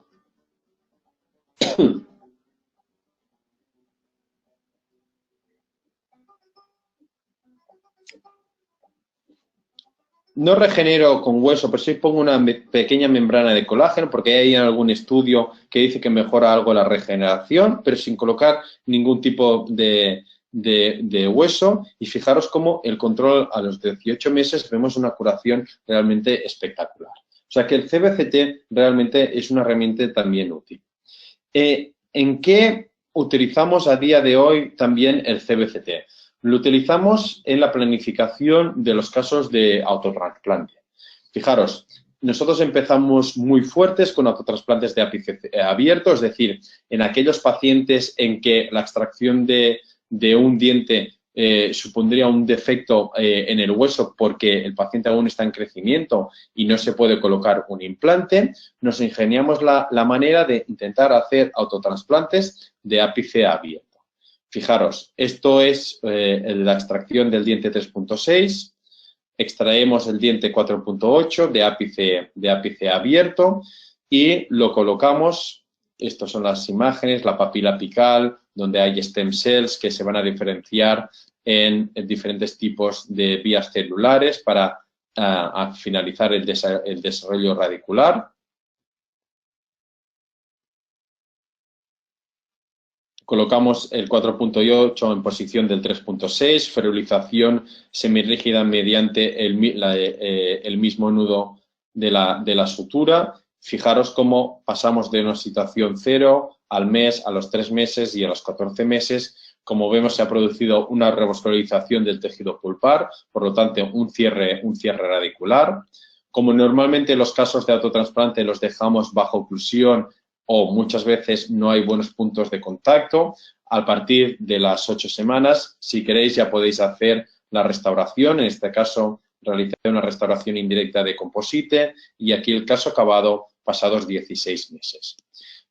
No regenero con hueso, pero sí pongo una pequeña membrana de colágeno porque hay algún estudio que dice que mejora algo la regeneración, pero sin colocar ningún tipo de hueso. Y fijaros cómo el control a los 18 meses vemos una curación realmente espectacular. O sea que el CBCT realmente es una herramienta también útil. ¿En qué utilizamos a día de hoy también el CBCT? Lo utilizamos en la planificación de los casos de autotrasplante. Fijaros, nosotros empezamos muy fuertes con autotrasplantes de ápice abierto, es decir, en aquellos pacientes en que la extracción de un diente supondría un defecto en el hueso porque el paciente aún está en crecimiento y no se puede colocar un implante, nos ingeniamos la manera de intentar hacer autotrasplantes de ápice abierto. Fijaros, esto es la extracción del diente 3.6, extraemos el diente 4.8 de ápice abierto y lo colocamos Estas son las imágenes, la papila apical, donde hay stem cells que se van a diferenciar en diferentes tipos de vías celulares para finalizar el desarrollo radicular. Colocamos el 4.8 en posición del 3.6, ferulización semirrígida mediante el mismo nudo de la sutura. Fijaros cómo pasamos de una situación 0 al mes, a los 3 meses y a los 14 meses. Como vemos, se ha producido una revascularización del tejido pulpar, por lo tanto, un cierre radicular. Como normalmente los casos de autotrasplante los dejamos bajo oclusión o muchas veces no hay buenos puntos de contacto, a partir de las 8 semanas, si queréis, ya podéis hacer la restauración. En este caso, realicé una restauración indirecta de composite y aquí el caso acabado pasados 16 meses.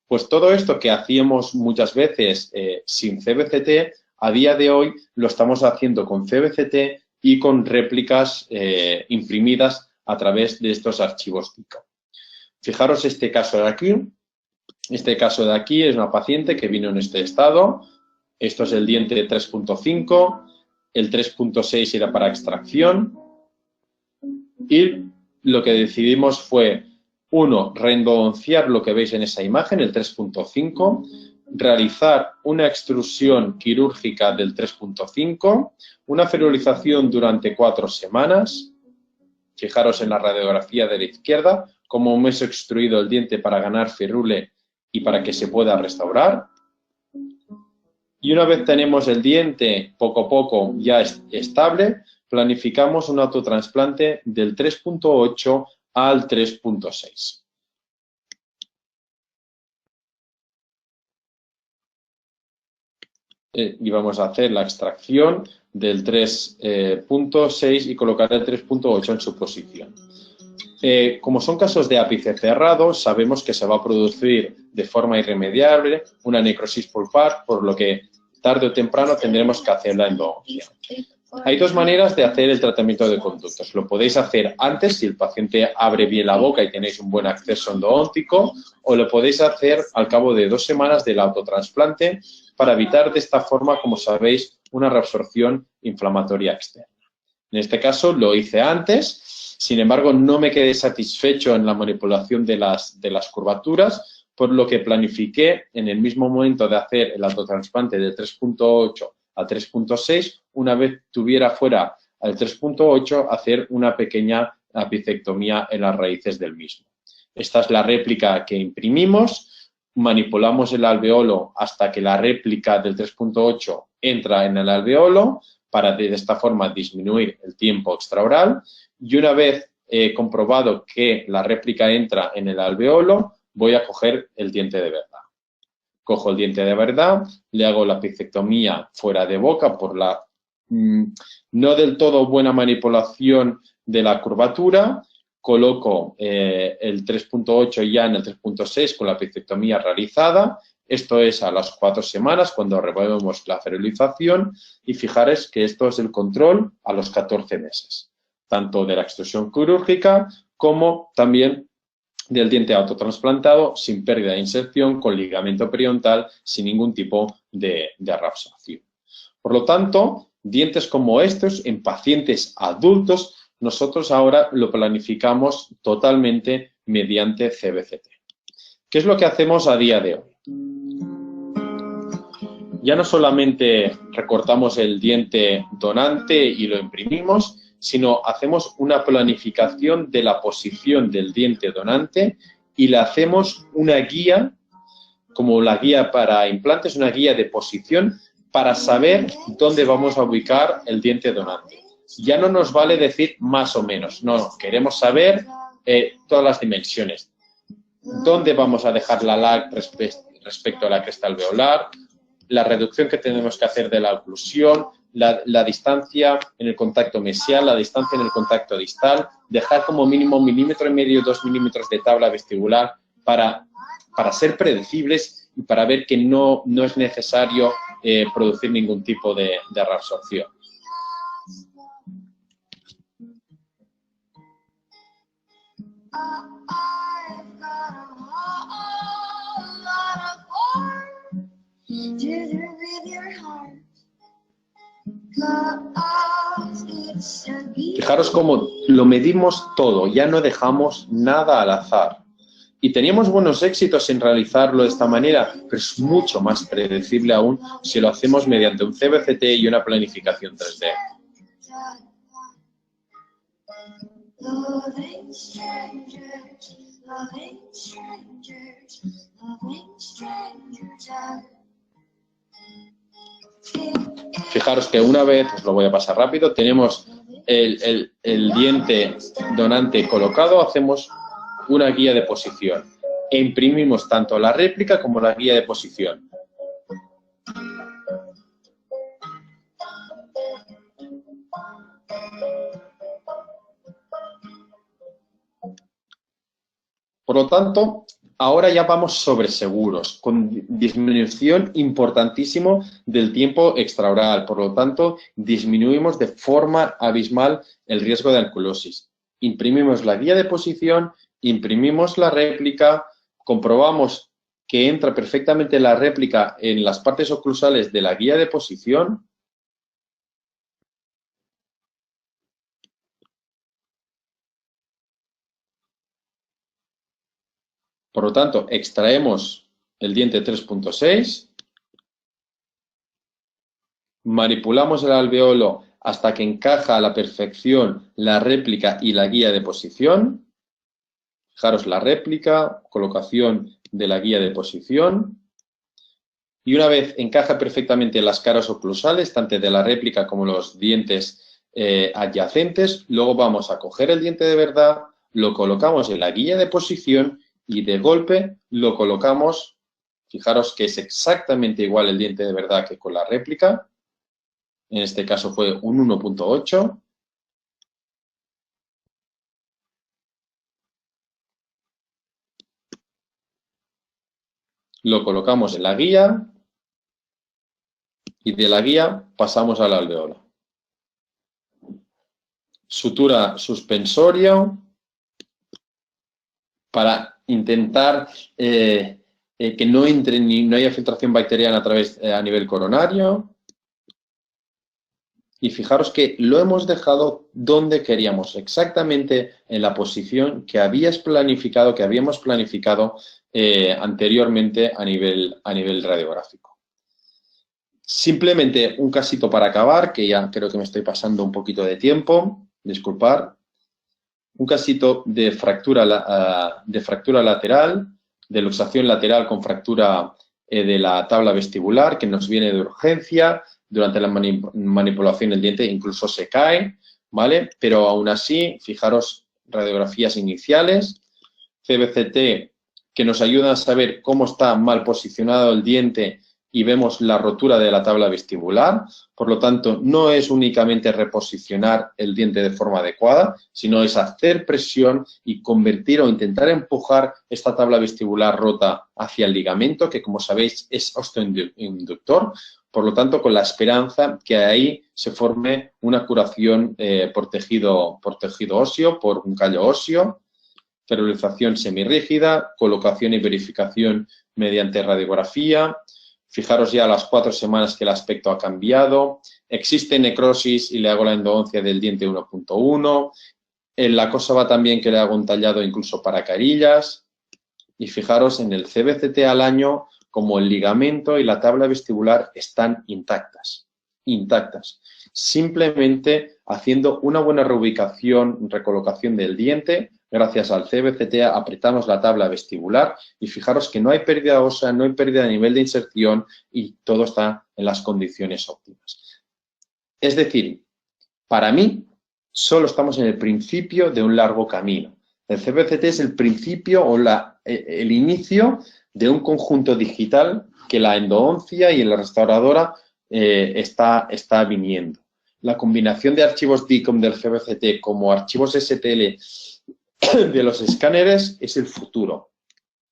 Pues todo esto que hacíamos muchas veces sin CBCT, a día de hoy lo estamos haciendo con CBCT y con réplicas imprimidas a través de estos archivos DICO. Fijaros este caso de aquí. Este caso de aquí es una paciente que vino en este estado. Esto es el diente 3.5. El 3.6 era para extracción. Y lo que decidimos fue, uno, reendodonciar lo que veis en esa imagen, el 3.5, realizar una extrusión quirúrgica del 3.5, una ferulización durante 4 semanas. Fijaros en la radiografía de la izquierda, cómo hemos extruido el diente para ganar ferrule y para que se pueda restaurar. Y una vez tenemos el diente poco a poco ya estable, planificamos un autotrasplante del 3.8 al 3.6. Y vamos a hacer la extracción del 3.6 y colocar el 3.8 en su posición. Como son casos de ápice cerrado, sabemos que se va a producir de forma irremediable una necrosis pulpar, por lo que tarde o temprano tendremos que hacer la endodoncia. Hay dos maneras de hacer el tratamiento de conductos. Lo podéis hacer antes, si el paciente abre bien la boca y tenéis un buen acceso endodóntico, o lo podéis hacer al cabo de 2 semanas del autotrasplante para evitar de esta forma, como sabéis, una reabsorción inflamatoria externa. En este caso lo hice antes. Sin embargo, no me quedé satisfecho en la manipulación de las curvaturas, por lo que planifiqué en el mismo momento de hacer el autotrasplante del 3.8 a 3.6, una vez tuviera fuera al 3.8, hacer una pequeña apicectomía en las raíces del mismo. Esta es la réplica que imprimimos, manipulamos el alveolo hasta que la réplica del 3.8 entra en el alveolo, para de esta forma disminuir el tiempo extraoral. Y una vez comprobado que la réplica entra en el alveolo, voy a coger el diente de verdad. Cojo el diente de verdad, le hago la apicectomía fuera de boca por la no del todo buena manipulación de la curvatura. Coloco el 3.8 ya en el 3.6 con la apicectomía realizada. Esto es a las 4 semanas cuando removemos la ferulización y fijaros que esto es el control a los 14 meses, tanto de la extrusión quirúrgica como también del diente autotrasplantado sin pérdida de inserción, con ligamento periodontal, sin ningún tipo de reabsorción. Por lo tanto, dientes como estos en pacientes adultos, nosotros ahora lo planificamos totalmente mediante CBCT. ¿Qué es lo que hacemos a día de hoy? Ya no solamente recortamos el diente donante y lo imprimimos, sino hacemos una planificación de la posición del diente donante y le hacemos una guía, como la guía para implantes, una guía de posición para saber dónde vamos a ubicar el diente donante. Ya no nos vale decir más o menos, no, queremos saber todas las dimensiones. Dónde vamos a dejar la LAC respecto a la cresta alveolar, la reducción que tenemos que hacer de la oclusión, la distancia en el contacto mesial, la distancia en el contacto distal, dejar como mínimo 1,5 milímetros, 2 milímetros de tabla vestibular para ser predecibles y para ver que no es necesario producir ningún tipo de reabsorción. Fijaros cómo lo medimos todo, ya no dejamos nada al azar. Y teníamos buenos éxitos en realizarlo de esta manera, pero es mucho más predecible aún si lo hacemos mediante un CBCT y una planificación 3D. Fijaros que una vez, os lo voy a pasar rápido, tenemos el diente donante colocado, hacemos una guía de posición e imprimimos tanto la réplica como la guía de posición. Por lo tanto, ahora ya vamos sobre seguros, con disminución importantísimo del tiempo extraoral. Por lo tanto, disminuimos de forma abismal el riesgo de anquilosis. Imprimimos la guía de posición, imprimimos la réplica, comprobamos que entra perfectamente la réplica en las partes oclusales de la guía de posición. Por lo tanto, extraemos el diente 3.6, manipulamos el alveolo hasta que encaja a la perfección la réplica y la guía de posición. Fijaros la réplica, colocación de la guía de posición. Y una vez encaja perfectamente las caras oclusales, tanto de la réplica como los dientes adyacentes, luego vamos a coger el diente de verdad, lo colocamos en la guía de posición y de golpe lo colocamos. Fijaros que es exactamente igual el diente de verdad que con la réplica. En este caso fue un 1.8. Lo colocamos en la guía y de la guía pasamos al alveolo. Sutura suspensoria para intentar que no entre ni no haya filtración bacteriana a nivel coronario. Y fijaros que lo hemos dejado donde queríamos, exactamente en la posición que habíamos planificado anteriormente a nivel radiográfico. Simplemente un casito para acabar, que ya creo que me estoy pasando un poquito de tiempo, disculpad. Un casito de fractura lateral, de luxación lateral con fractura de la tabla vestibular, que nos viene de urgencia. Durante la manipulación el diente incluso se cae, ¿vale? Pero aún así, fijaros, radiografías iniciales, CBCT que nos ayudan a saber cómo está mal posicionado el diente y vemos la rotura de la tabla vestibular. Por lo tanto, no es únicamente reposicionar el diente de forma adecuada, sino es hacer presión y convertir o intentar empujar esta tabla vestibular rota hacia el ligamento, que como sabéis es osteoinductor. Por lo tanto, con la esperanza que ahí se forme una curación por tejido óseo, por un callo óseo, ferrulización semirrígida, colocación y verificación mediante radiografía. Fijaros ya a las 4 semanas que el aspecto ha cambiado. Existe necrosis y le hago la endodoncia del diente 1.1. En la cosa va también que le hago un tallado incluso para carillas. Y fijaros en el CBCT al año como el ligamento y la tabla vestibular están intactas. Simplemente haciendo una buena reubicación, recolocación del diente, gracias al CBCT apretamos la tabla vestibular y fijaros que no hay pérdida ósea, no hay pérdida de nivel de inserción y todo está en las condiciones óptimas. Es decir, para mí, solo estamos en el principio de un largo camino. El CBCT es el principio o el inicio de un conjunto digital que la endodoncia y la restauradora está viniendo. La combinación de archivos DICOM del CBCT como archivos STL de los escáneres es el futuro.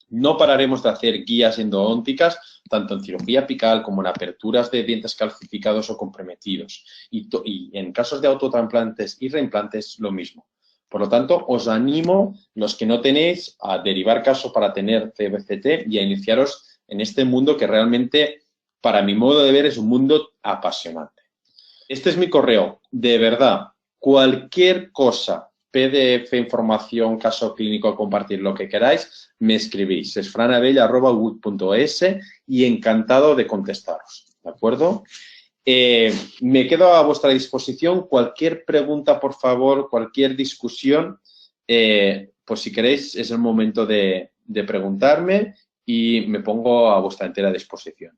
No pararemos de hacer guías endodónticas, tanto en cirugía apical como en aperturas de dientes calcificados o comprometidos. Y en casos de autotransplantes y reimplantes, lo mismo. Por lo tanto, os animo, los que no tenéis, a derivar caso para tener CBCT y a iniciaros en este mundo que realmente para mi modo de ver, es un mundo apasionante. Este es mi correo. De verdad, cualquier cosa, PDF, información, caso clínico, compartir lo que queráis, me escribís. Es franabella@wood.es y encantado de contestaros. ¿De acuerdo? Me quedo a vuestra disposición. Cualquier pregunta, por favor, cualquier discusión, pues si queréis, es el momento de preguntarme y me pongo a vuestra entera disposición.